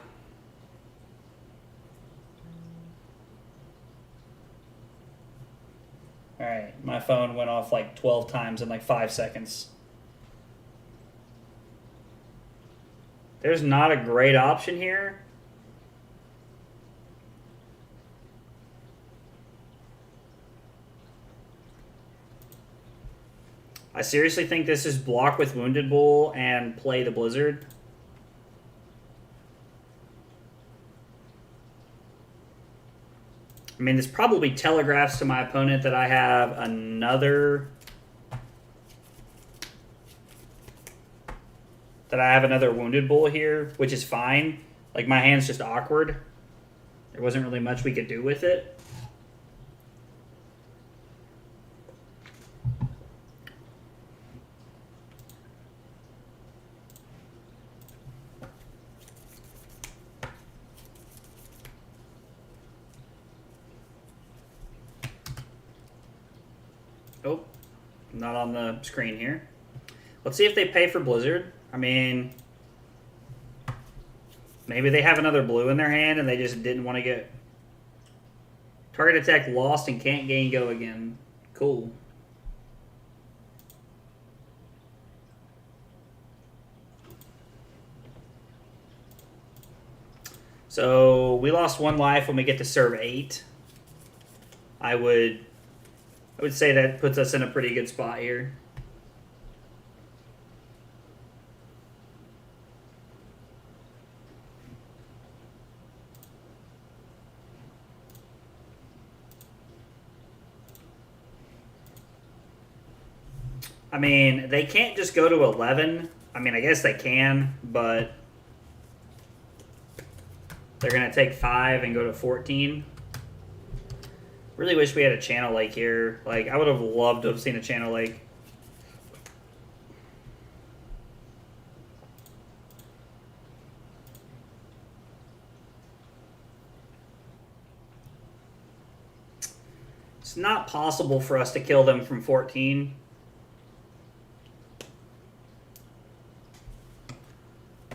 alright, my phone went off like 12 times in like 5 seconds. There's not a great option here. I seriously think this is block with Wounded Bull and play the Blizzard. I mean, this probably telegraphs to my opponent that I have another Wounded Bull here, which is fine. Like, my hand's just awkward. There wasn't really much we could do with it. Oh, not on the screen here. Let's see if they pay for Blizzard. I mean, maybe they have another blue in their hand and they just didn't want to get... Target attack lost and can't gain go again. Cool. So we lost 1 life when we get to serve 8. I would say that puts us in a pretty good spot here. I mean, they can't just go to 11. I mean, I guess they can, but they're going to take 5 and go to 14. Really wish we had a Channel Lake here. Like, I would have loved to have seen a Channel Lake. It's not possible for us to kill them from 14.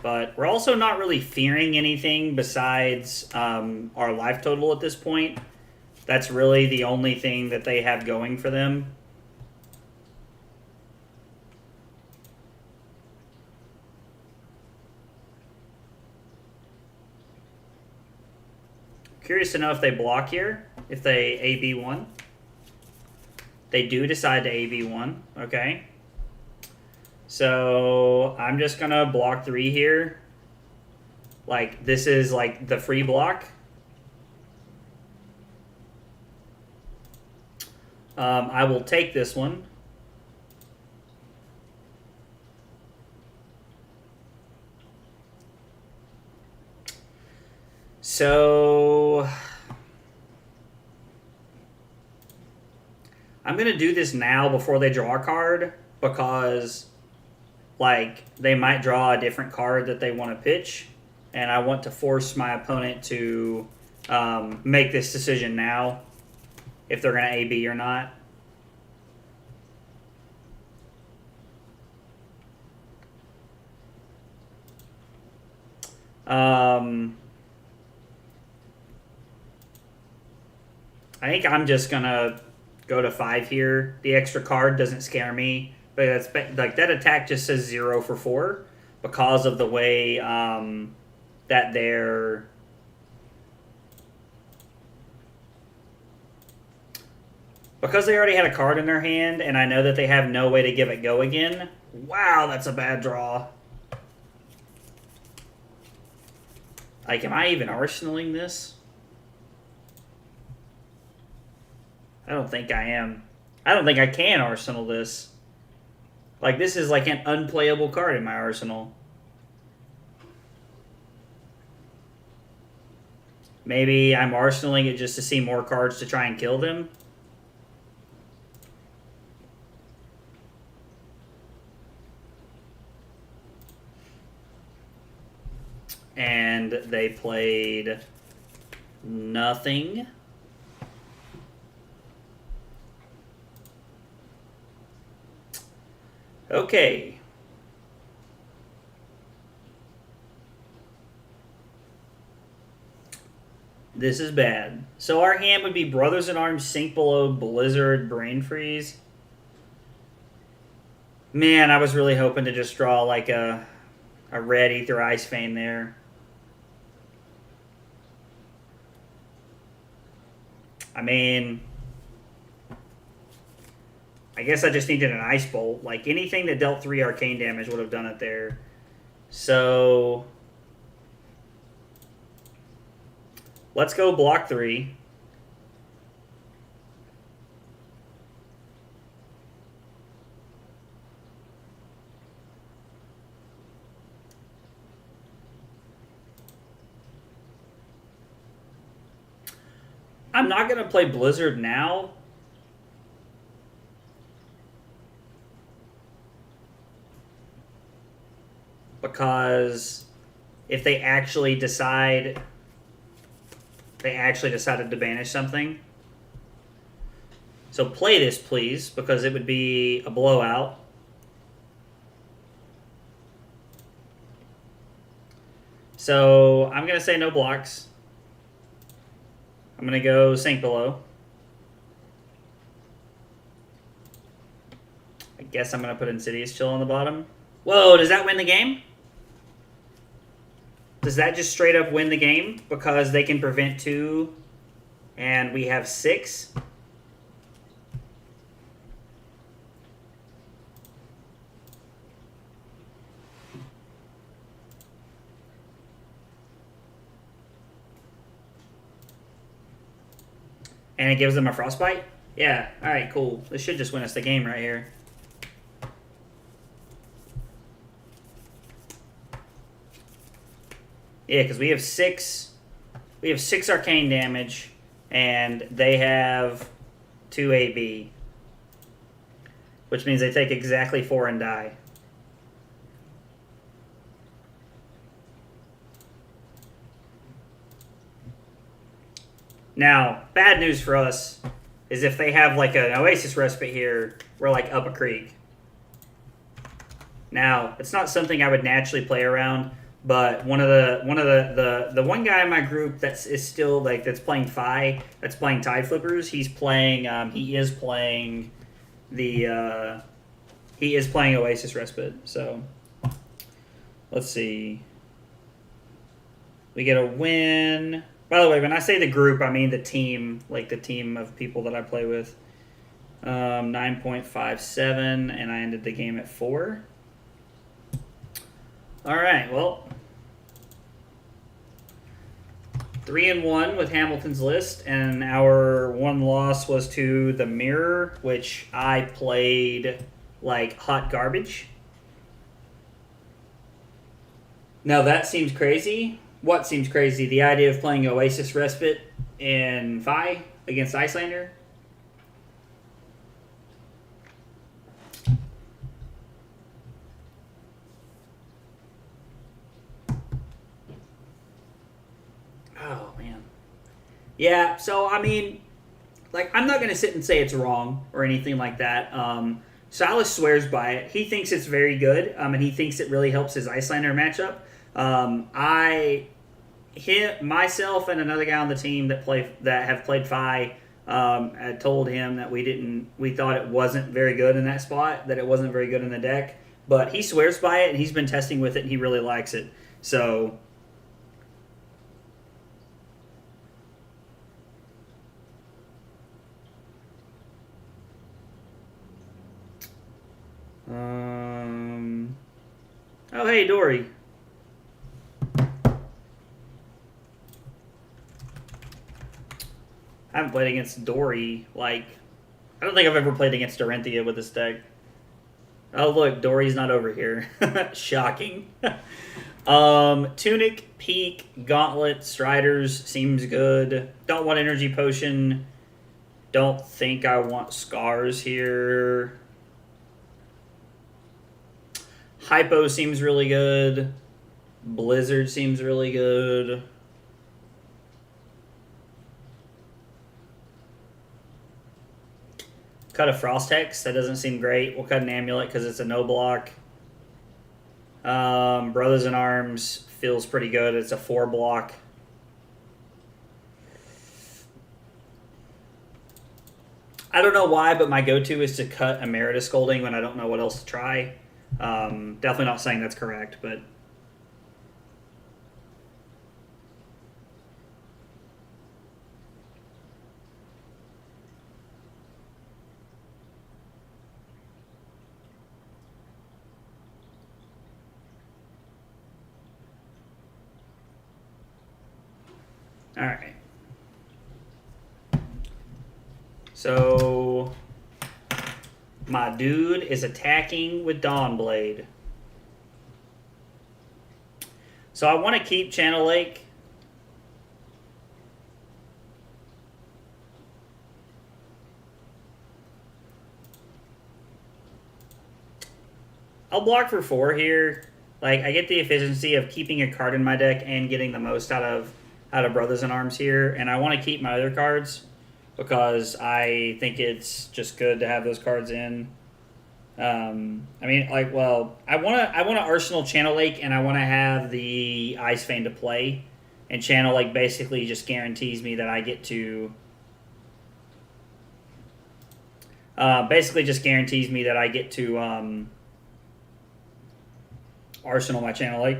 But we're also not really fearing anything besides our life total at this point. That's really the only thing that they have going for them. Curious to know if they block here, if they AB1. They do decide to AB1, okay. So I'm just gonna block 3 here. Like, this is like the free block. I will take this one. So I'm going to do this now before they draw a card because, like, they might draw a different card that they want to pitch, and I want to force my opponent to make this decision now if they're going to AB or not. I think I'm just going to go to 5 here. The extra card doesn't scare me, but that's like that attack just says 0 for 4 because of the way that they're because they already had a card in their hand, and I know that they have no way to give it go again. Wow, that's a bad draw. Like, am I even arsenaling this? I don't think I am. I don't think I can arsenal this. Like, this is like an unplayable card in my arsenal. Maybe I'm arsenaling it just to see more cards to try and kill them. And they played nothing. Okay. This is bad. So our hand would be Brothers in Arms, Sink Below, Blizzard, Brain Freeze. Man, I was really hoping to just draw like a red Ether Ice Vein there. I mean, I guess I just needed an Ice Bolt. Like, anything that dealt 3 arcane damage would have done it there. So let's go block 3. I'm not going to play Blizzard now. Because if they actually decide... They actually decided to banish something. So play this, please, because it would be a blowout. So I'm going to say no blocks. I'm going to go Sink Below. I guess I'm going to put Insidious Chill on the bottom. Whoa, does that win the game? Does that just straight up win the game because they can prevent 2 and we have 6? And it gives them a frostbite? Yeah, alright, cool. This should just win us the game right here. Yeah, because we have 6 arcane damage, and they have 2 AB. Which means they take exactly 4 and die. Now, bad news for us is if they have like an Oasis Respite here, we're like up a creek. Now, it's not something I would naturally play around, but the one guy in my group that's playing Fi, that's playing Tide Flippers, he is playing Oasis Respite. So let's see. We get a win. By the way, when I say the group, I mean the team, like the team of people that I play with. 9.57, and I ended the game at 4. All right, well, 3-1 with Hamilton's List, and our one loss was to the Mirror, which I played like hot garbage. Now that seems crazy. What seems crazy? The idea of playing Oasis Respite in Fi against Iyslander? Oh, man. Yeah, so, I mean, like, I'm not going to sit and say it's wrong or anything like that. Silas swears by it. He thinks it's very good, and he thinks it really helps his Iyslander matchup. Myself and another guy on the team that have played Fi, had told him that we thought it wasn't very good in that spot, that it wasn't very good in the deck, but he swears by it and he's been testing with it and he really likes it. So oh hey Dory. I haven't played against Dory, like, I don't think I've ever played against Dorinthia with this deck. Oh, look, Dory's not over here. Shocking. Tunic, Peak, Gauntlet, Striders, seems good. Don't want Energy Potion. Don't think I want Scars here. Hypo seems really good. Blizzard seems really good. Cut a Frost Hex. That doesn't seem great. We'll cut an Amulet because it's a no block. Brothers in Arms feels pretty good. It's a 4 block. I don't know why, but my go-to is to cut Emeritus Scolding when I don't know what else to try. Definitely not saying that's correct, but... All right. So my dude is attacking with Dawnblade. So I want to keep Channel Lake. I'll block for 4 here. Like, I get the efficiency of keeping a card in my deck and getting the most out of Brothers in Arms here, and I want to keep my other cards because I think it's just good to have those cards in. I mean, like, well, I want to Arsenal Channel Lake, and I want to have the Ice Vein to play, and Channel Lake basically just guarantees me that I get to. Basically, just guarantees me that I get to Arsenal my Channel Lake.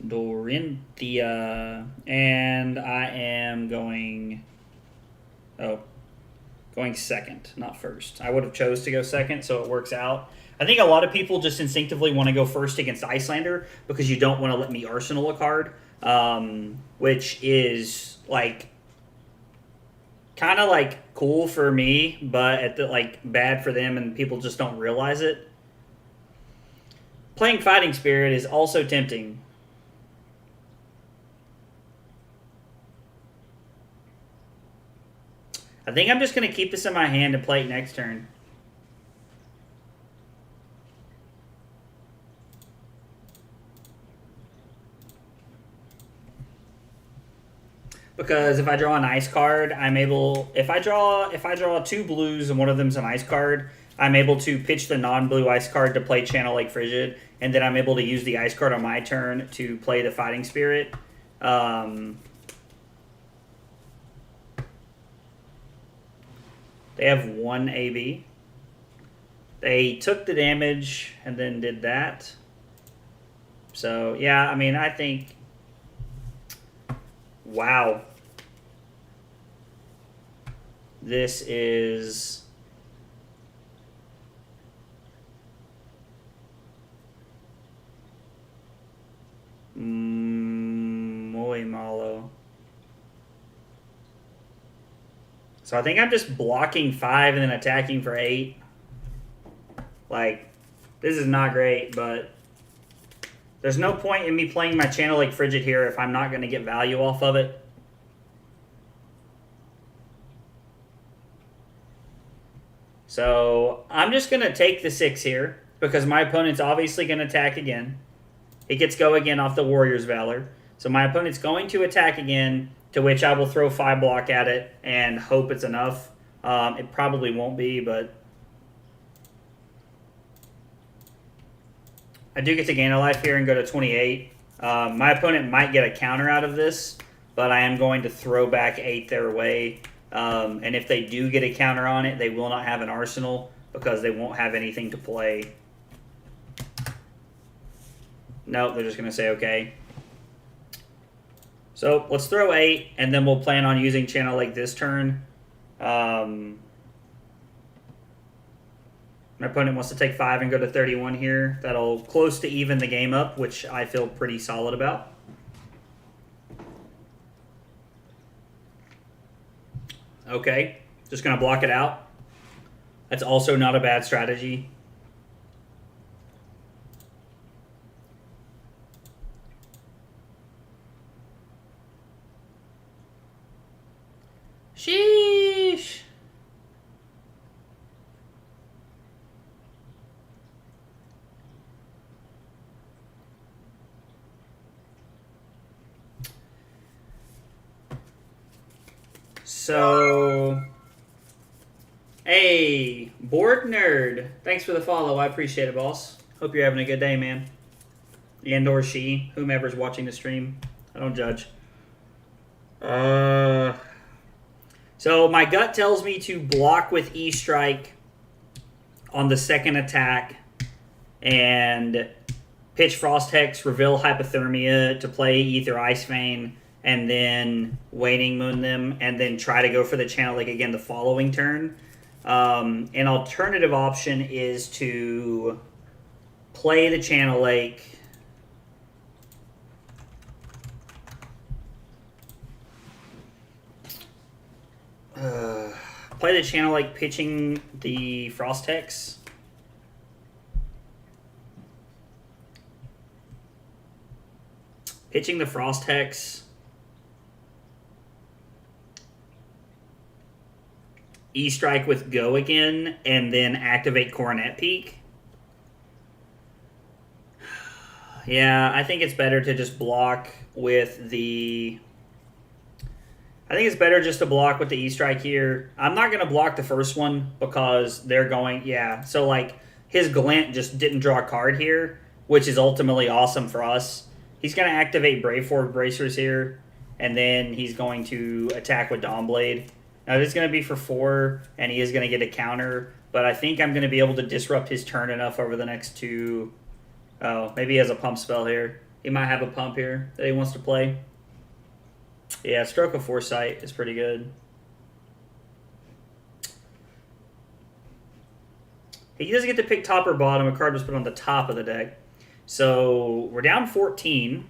Dorinthia. And I am going... Oh, going second, not first. I would have chose to go second, so it works out. I think a lot of people just instinctively want to go first against Iyslander because you don't want to let me Arsenal a card, which is like kind of like cool for me, but at the like bad for them, and people just don't realize it. Playing Fighting Spirit is also tempting. I think I'm just going to keep this in my hand and play it next turn. Because if I draw an ice card, I'm able... If I draw 2 blues and one of them's an ice card, I'm able to pitch the non-blue ice card to play Channel Lake Frigid, and then I'm able to use the ice card on my turn to play the Fighting Spirit. They have 1 AB. They took the damage and then did that. So, yeah, I mean, I think... Wow. This is... Muy malo. So I think I'm just blocking 5 and then attacking for 8. Like, this is not great, but there's no point in me playing my Channel Lake Frigid here if I'm not going to get value off of it. So I'm just going to take the 6 here because my opponent's obviously going to attack again. It gets go again off the Warrior's Valor. So my opponent's going to attack again, to which I will throw 5 block at it and hope it's enough. It probably won't be, but I do get to gain a life here and go to 28. My opponent might get a counter out of this, but I am going to throw back 8 their way. And if they do get a counter on it, they will not have an arsenal because they won't have anything to play. Nope, they're just going to say okay. So let's throw 8, and then we'll plan on using Channel Lake this turn. My opponent wants to take 5 and go to 31 here. That'll close to even the game up, which I feel pretty solid about. Okay, just going to block it out. That's also not a bad strategy. Sheesh. So, hey, Board Nerd. Thanks for the follow. I appreciate it, boss. Hope you're having a good day, man. And or she, whomever's watching the stream. I don't judge. So my gut tells me to block with E-Strike on the second attack and pitch Frost Hex, reveal Hypothermia to play Ether Ice Vein, and then Waning Moon them, and then try to go for the Channel Lake again the following turn. An alternative option is to play the Channel Lake. Play the Channel Lake pitching the Frost Hex. Pitching the Frost Hex. E-Strike with Go again, and then activate Coronet Peak. Yeah, I think it's better to just block with the... I think it's better just to block with the E-Strike here. I'm not going to block the first one because they're going... Yeah, so like his Glint just didn't draw a card here, which is ultimately awesome for us. He's going to activate Brave Forward Bracers here, and then he's going to attack with Dawnblade. Now, this is going to be for 4, and he is going to get a counter, but I think I'm going to be able to disrupt his turn enough over the next 2... Oh, maybe he has a pump spell here. He might have a pump here that he wants to play. Yeah, Stroke of Foresight is pretty good. He doesn't get to pick top or bottom. A card was put on the top of the deck. So we're down 14.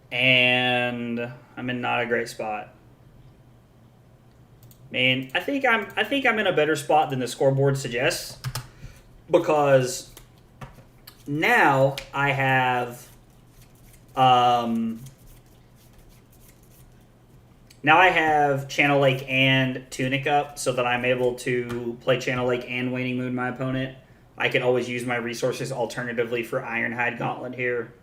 And I'm in not a great spot. Man, I think I'm in a better spot than the scoreboard suggests. Because now I have Channel Lake and Tunic up, so that I'm able to play Channel Lake and Waning Moon my opponent. I can always use my resources alternatively for Ironhide Gauntlet here.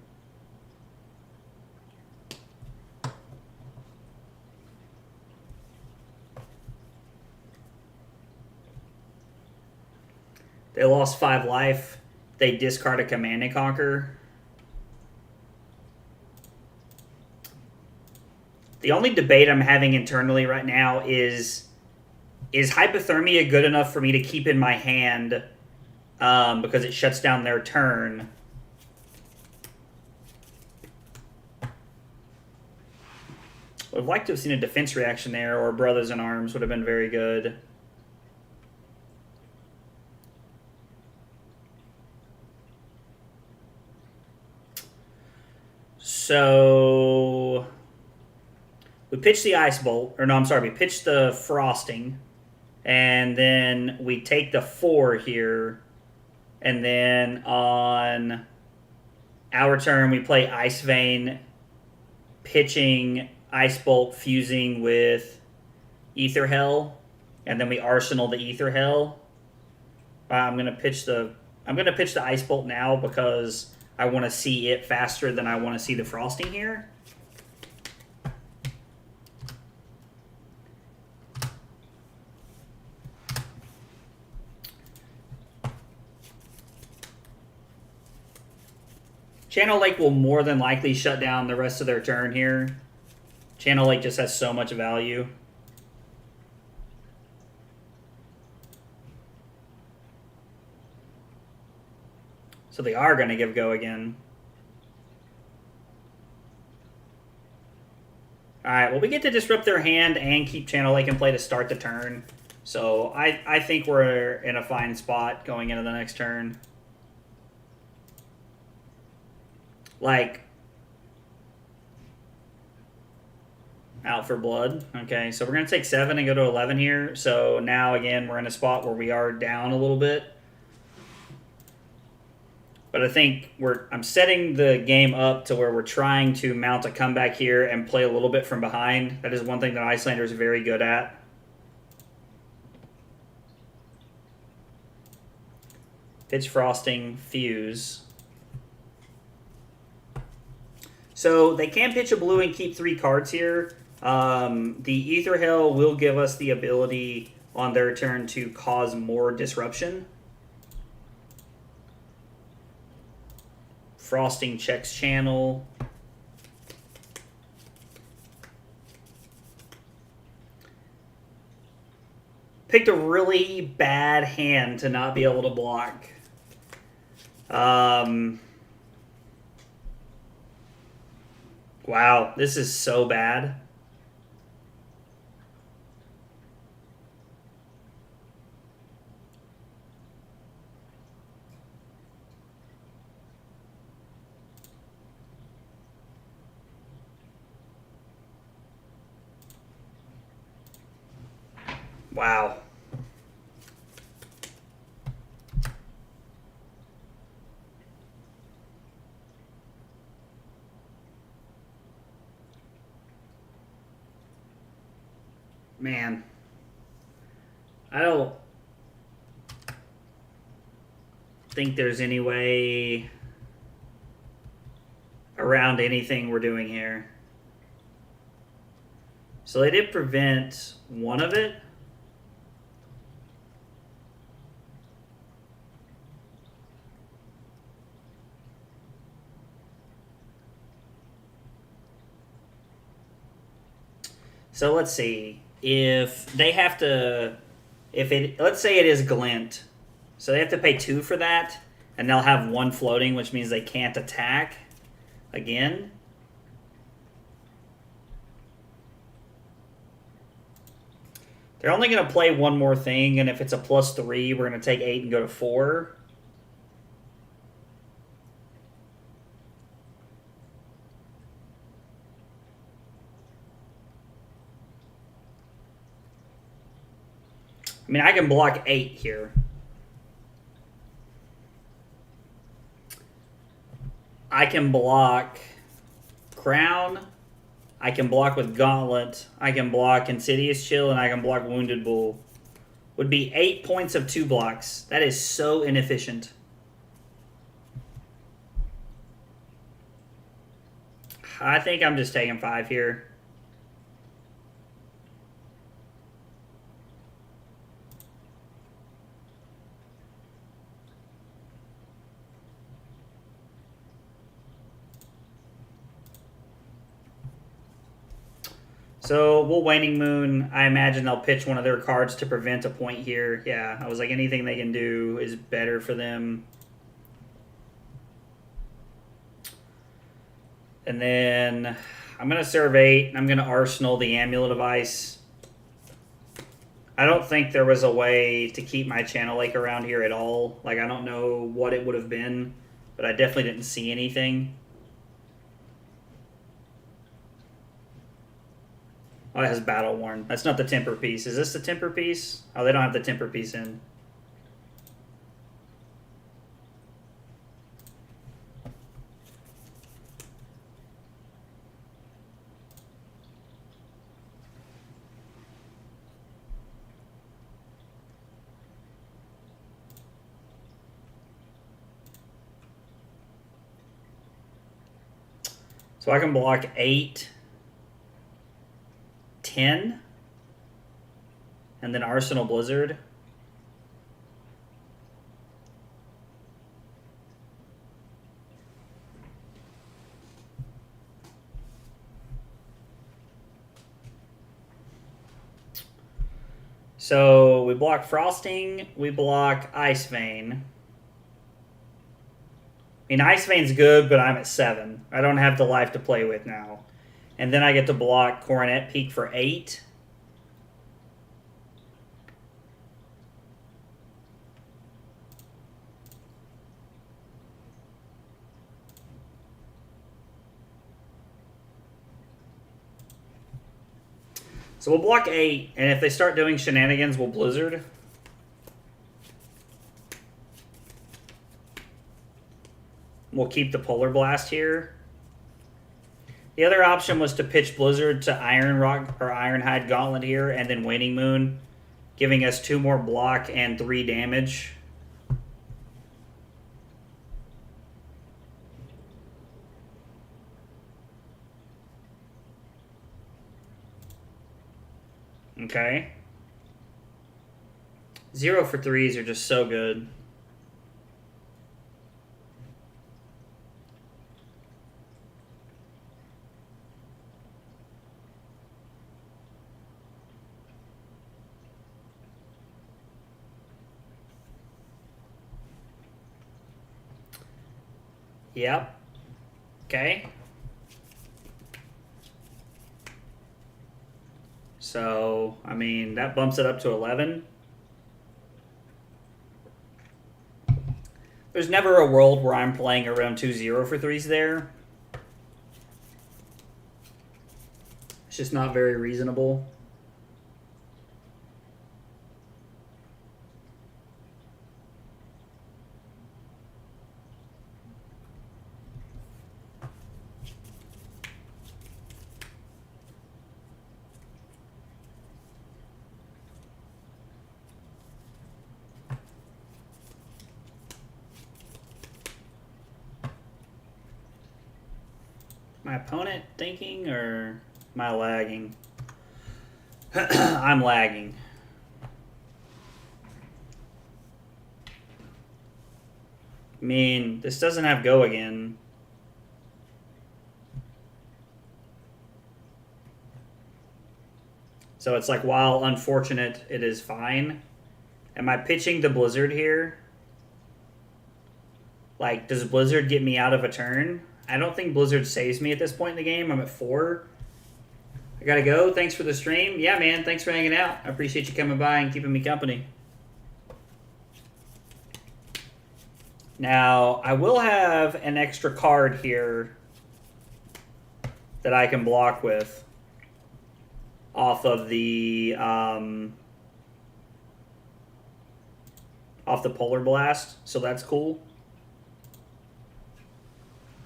They lost 5 life. They discard a Command and Conquer. The only debate I'm having internally right now is Hypothermia good enough for me to keep in my hand because it shuts down their turn? I'd like to have seen a defense reaction there, or Brothers in Arms would have been very good. So we pitched the Ice Bolt, or no, I'm sorry, we pitched the Frosting, and then we take the 4 here, and then on our turn we play Ice Vein, pitching Ice Bolt, fusing with Ether Hell, and then we Arsenal the Ether Hell. I'm gonna pitch the Ice Bolt now because I want to see it faster than I want to see the Frosting here. Channel Lake will more than likely shut down the rest of their turn here. Channel Lake just has so much value. So they are going to give go again. Alright, well, we get to disrupt their hand and keep Channel Lake in play to start the turn. So I think we're in a fine spot going into the next turn. Like, out for blood. Okay, so we're going to take 7 and go to 11 here. So now, again, we're in a spot where we are down a little bit. But I think I'm setting the game up to where we're trying to mount a comeback here and play a little bit from behind. That is one thing that Iyslander is very good at. Pitch Frosting, Fuse. So they can pitch a blue and keep 3 cards here. The Ether Hell will give us the ability on their turn to cause more disruption. Frosting checks Channel. Picked a really bad hand to not be able to block. Wow, this is so bad. Wow. Man. I don't think there's any way around anything we're doing here. So they did prevent one of it. So let's see. If they have to, let's say it is Glint, so they have to pay 2 for that. And they'll have one floating, which means they can't attack again. They're only going to play one more thing, and if it's a +3, we're going to take 8 and go to 4. I mean, I can block 8 here. I can block Crown. I can block with Gauntlet. I can block Insidious Chill, and I can block Wounded Bull. Would be 8 points of 2 blocks. That is so inefficient. I think I'm just taking 5 here. So we'll Waning Moon. I imagine they'll pitch one of their cards to prevent a point here. Yeah, I was like, anything they can do is better for them. And then I'm going to serve 8. I'm going to Arsenal the Amulet of Ice. I don't think there was a way to keep my Channel Lake around here at all. Like, I don't know what it would have been, but I definitely didn't see anything. Oh, it has Battle Worn. That's not the Temper piece. Is this the Temper piece? Oh, they don't have the Temper piece in. So I can block 8, 10, and then Arsenal Blizzard. So we block Frosting, we block Ice Vein. I mean, Ice Vein's good, but I'm at 7. I don't have the life to play with now. And then I get to block Coronet Peak for 8. So we'll block 8, and if they start doing shenanigans, we'll Blizzard. We'll keep the Polar Blast here. The other option was to pitch Blizzard to Iron Rock or Ironhide Gauntlet here, and then Waning Moon, giving us 2 more block and 3 damage. Okay. 0 for 3s are just so good. Yep. Okay. So, I mean, that bumps it up to 11. There's never a world where I'm playing around 2-0 for 3s there. It's just not very reasonable. My opponent thinking, or am I lagging? I'm lagging. I mean, this doesn't have go again. So it's like, while unfortunate, it is fine. Am I pitching the Blizzard here? Like, does Blizzard get me out of a turn? I don't think Blizzard saves me at this point in the game. I'm at 4. I gotta go. Thanks for the stream. Yeah, man. Thanks for hanging out. I appreciate you coming by and keeping me company. Now, I will have an extra card here that I can block with off of the Polar Blast, so that's cool.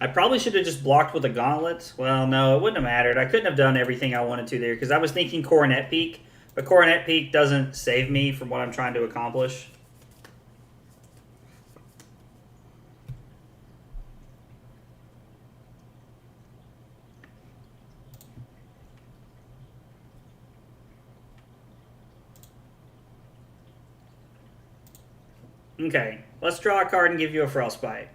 I probably should have just blocked with a Gauntlet. Well, no, it wouldn't have mattered. I couldn't have done everything I wanted to there because I was thinking Coronet Peak, but Coronet Peak doesn't save me from what I'm trying to accomplish. Okay, let's draw a card and give you a Frostbite.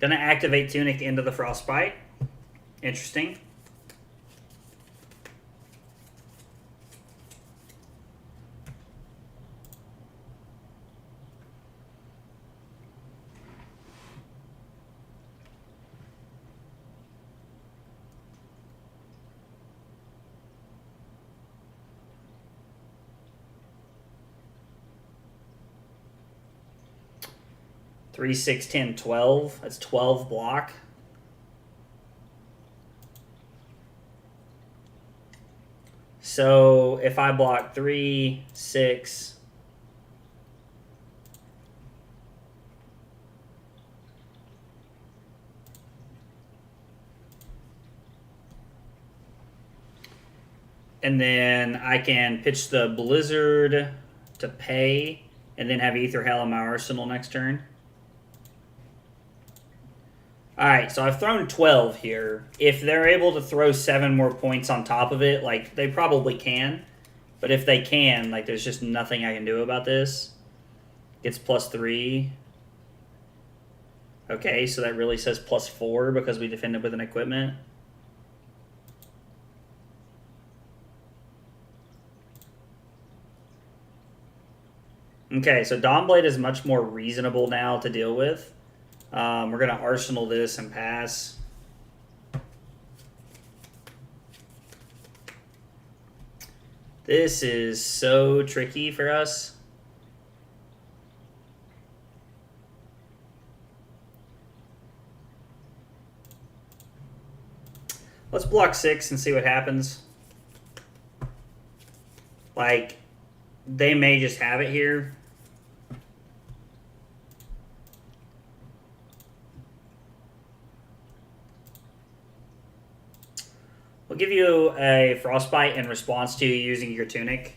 Gonna activate Tunic into the Frostbite. Interesting. Three, 6, 10, 12. That's 12 block. So if I block 3, 6, and then I can pitch the Blizzard to pay, and then have Aether Hell in my arsenal next turn. Alright, so I've thrown 12 here. If they're able to throw 7 more points on top of it, like, they probably can. But if they can, like, there's just nothing I can do about this. It's +3. Okay, so that really says +4 because we defended with an equipment. Okay, so Dawnblade is much more reasonable now to deal with. We're going to Arsenal this and pass. This is so tricky for us. Let's block 6 and see what happens. Like, they may just have it here. We'll give you a Frostbite in response to you using your Tunic.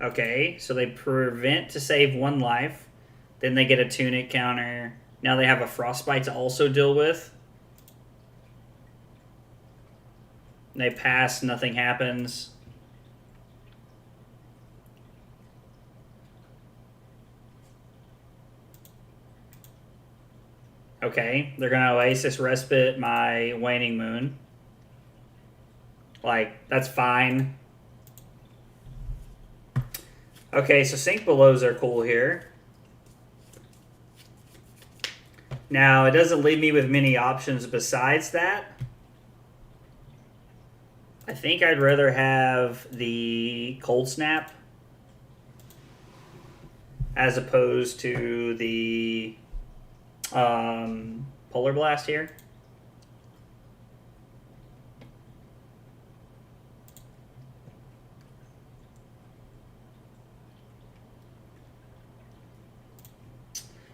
Okay, so they prevent to save 1 life. Then they get a Tunic counter. Now they have a Frostbite to also deal with. They pass, nothing happens. Okay, they're going to Oasis Respite my Waning Moon. Like, that's fine. Okay, so Sink Belows are cool here. Now, it doesn't leave me with many options besides that. I think I'd rather have the Cold Snap as opposed to the Polar Blast here.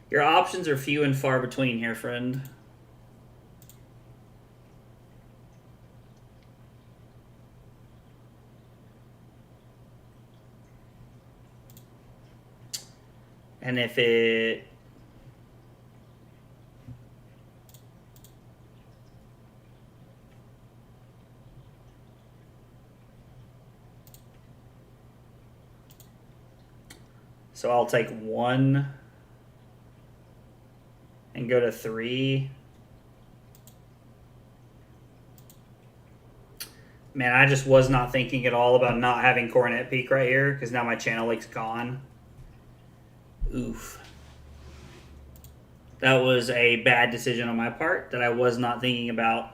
Your options are few and far between here, friend. And if it... So I'll take 1 and go to 3. Man, I just was not thinking at all about not having Coronet Peak right here, because now my Channel Lake's gone. Oof. That was a bad decision on my part that I was not thinking about.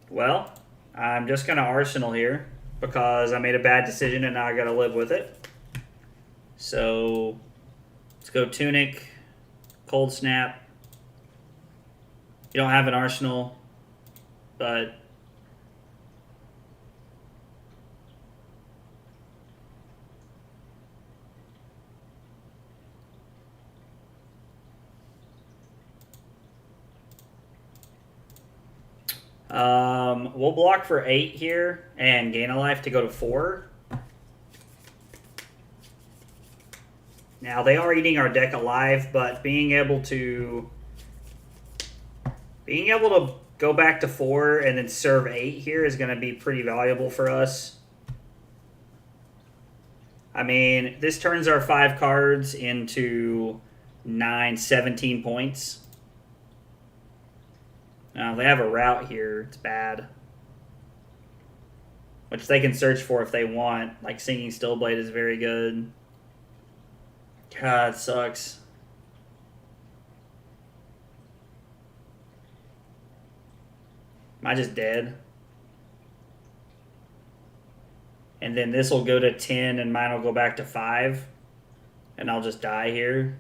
Well, I'm just going to Arsenal here because I made a bad decision and now I got to live with it. So let's go Tunic, Cold Snap. You don't have an Arsenal, but we'll block for 8 here and gain a life to go to 4. Now they are eating our deck alive, but being able to go back to 4 and then serve 8 here is going to be pretty valuable for us. I mean, this turns our 5 cards into 9, 17 points. Now, they have a route here. It's bad. Which they can search for if they want. Like, Sinking Stillblade is very good. God, it sucks. Am I just dead? And then this will go to 10 and mine will go back to 5. And I'll just die here.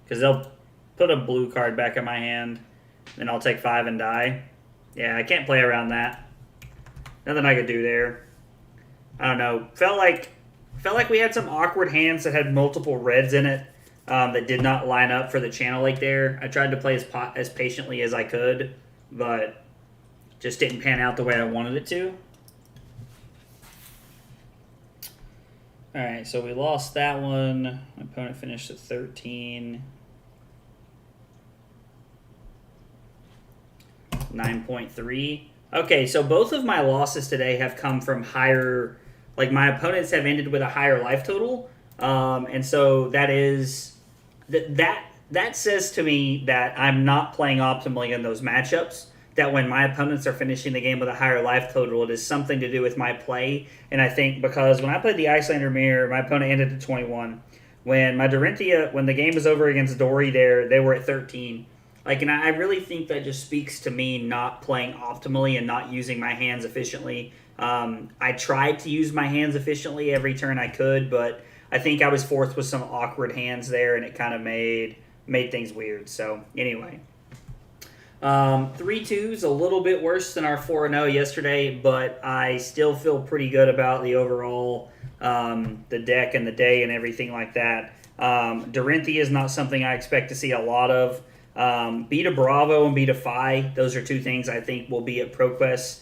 Because they'll put a blue card back in my hand. Then I'll take 5 and die. Yeah, I can't play around that. Nothing I could do there. I don't know. Felt like we had some awkward hands that had multiple reds in it that did not line up for the Channel Lake there. I tried to play as patiently as I could, but just didn't pan out the way I wanted it to. All right, so we lost that one. My opponent finished at 13. 9.3. Okay, so both of my losses today have come from higher, like my opponents have ended with a higher life total, and so that is that says to me that I'm not playing optimally in those matchups. That when my opponents are finishing the game with a higher life total, it is something to do with my play. And I think because when I played the Iyslander Mirror, my opponent ended at 21. When my Dorinthia, when the game was over against Dory, they were at 13. Like, and I really think that just speaks to me not playing optimally and not using my hands efficiently. I tried to use my hands efficiently every turn I could, but I think I was forced with some awkward hands there, and it kind of made things weird. So, anyway. 3-2 is a little bit worse than our 4-0 yesterday, but I still feel pretty good about the overall, the deck and the day and everything like that. Dorinthia is not something I expect to see a lot of. Beta Bravo and Beta Phi, those are 2 things I think will be at ProQuest.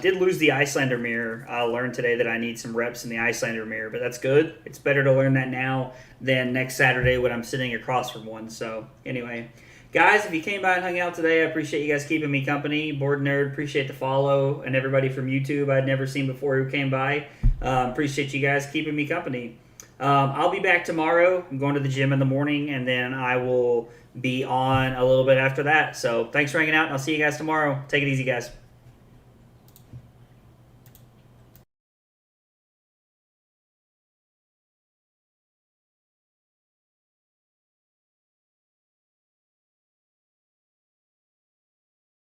Did lose the Iyslander Mirror. I learned today that I need some reps in the Iyslander Mirror, but that's good. It's better to learn that now than next Saturday when I'm sitting across from one. So anyway, guys, if you came by and hung out today, I appreciate you guys keeping me company. Board Nerd, appreciate the follow, and everybody from YouTube I'd never seen before who came by. Appreciate you guys keeping me company. I'll be back tomorrow. I'm going to the gym in the morning, and then I will be on a little bit after that. So thanks for hanging out, and I'll see you guys tomorrow. Take it easy, guys.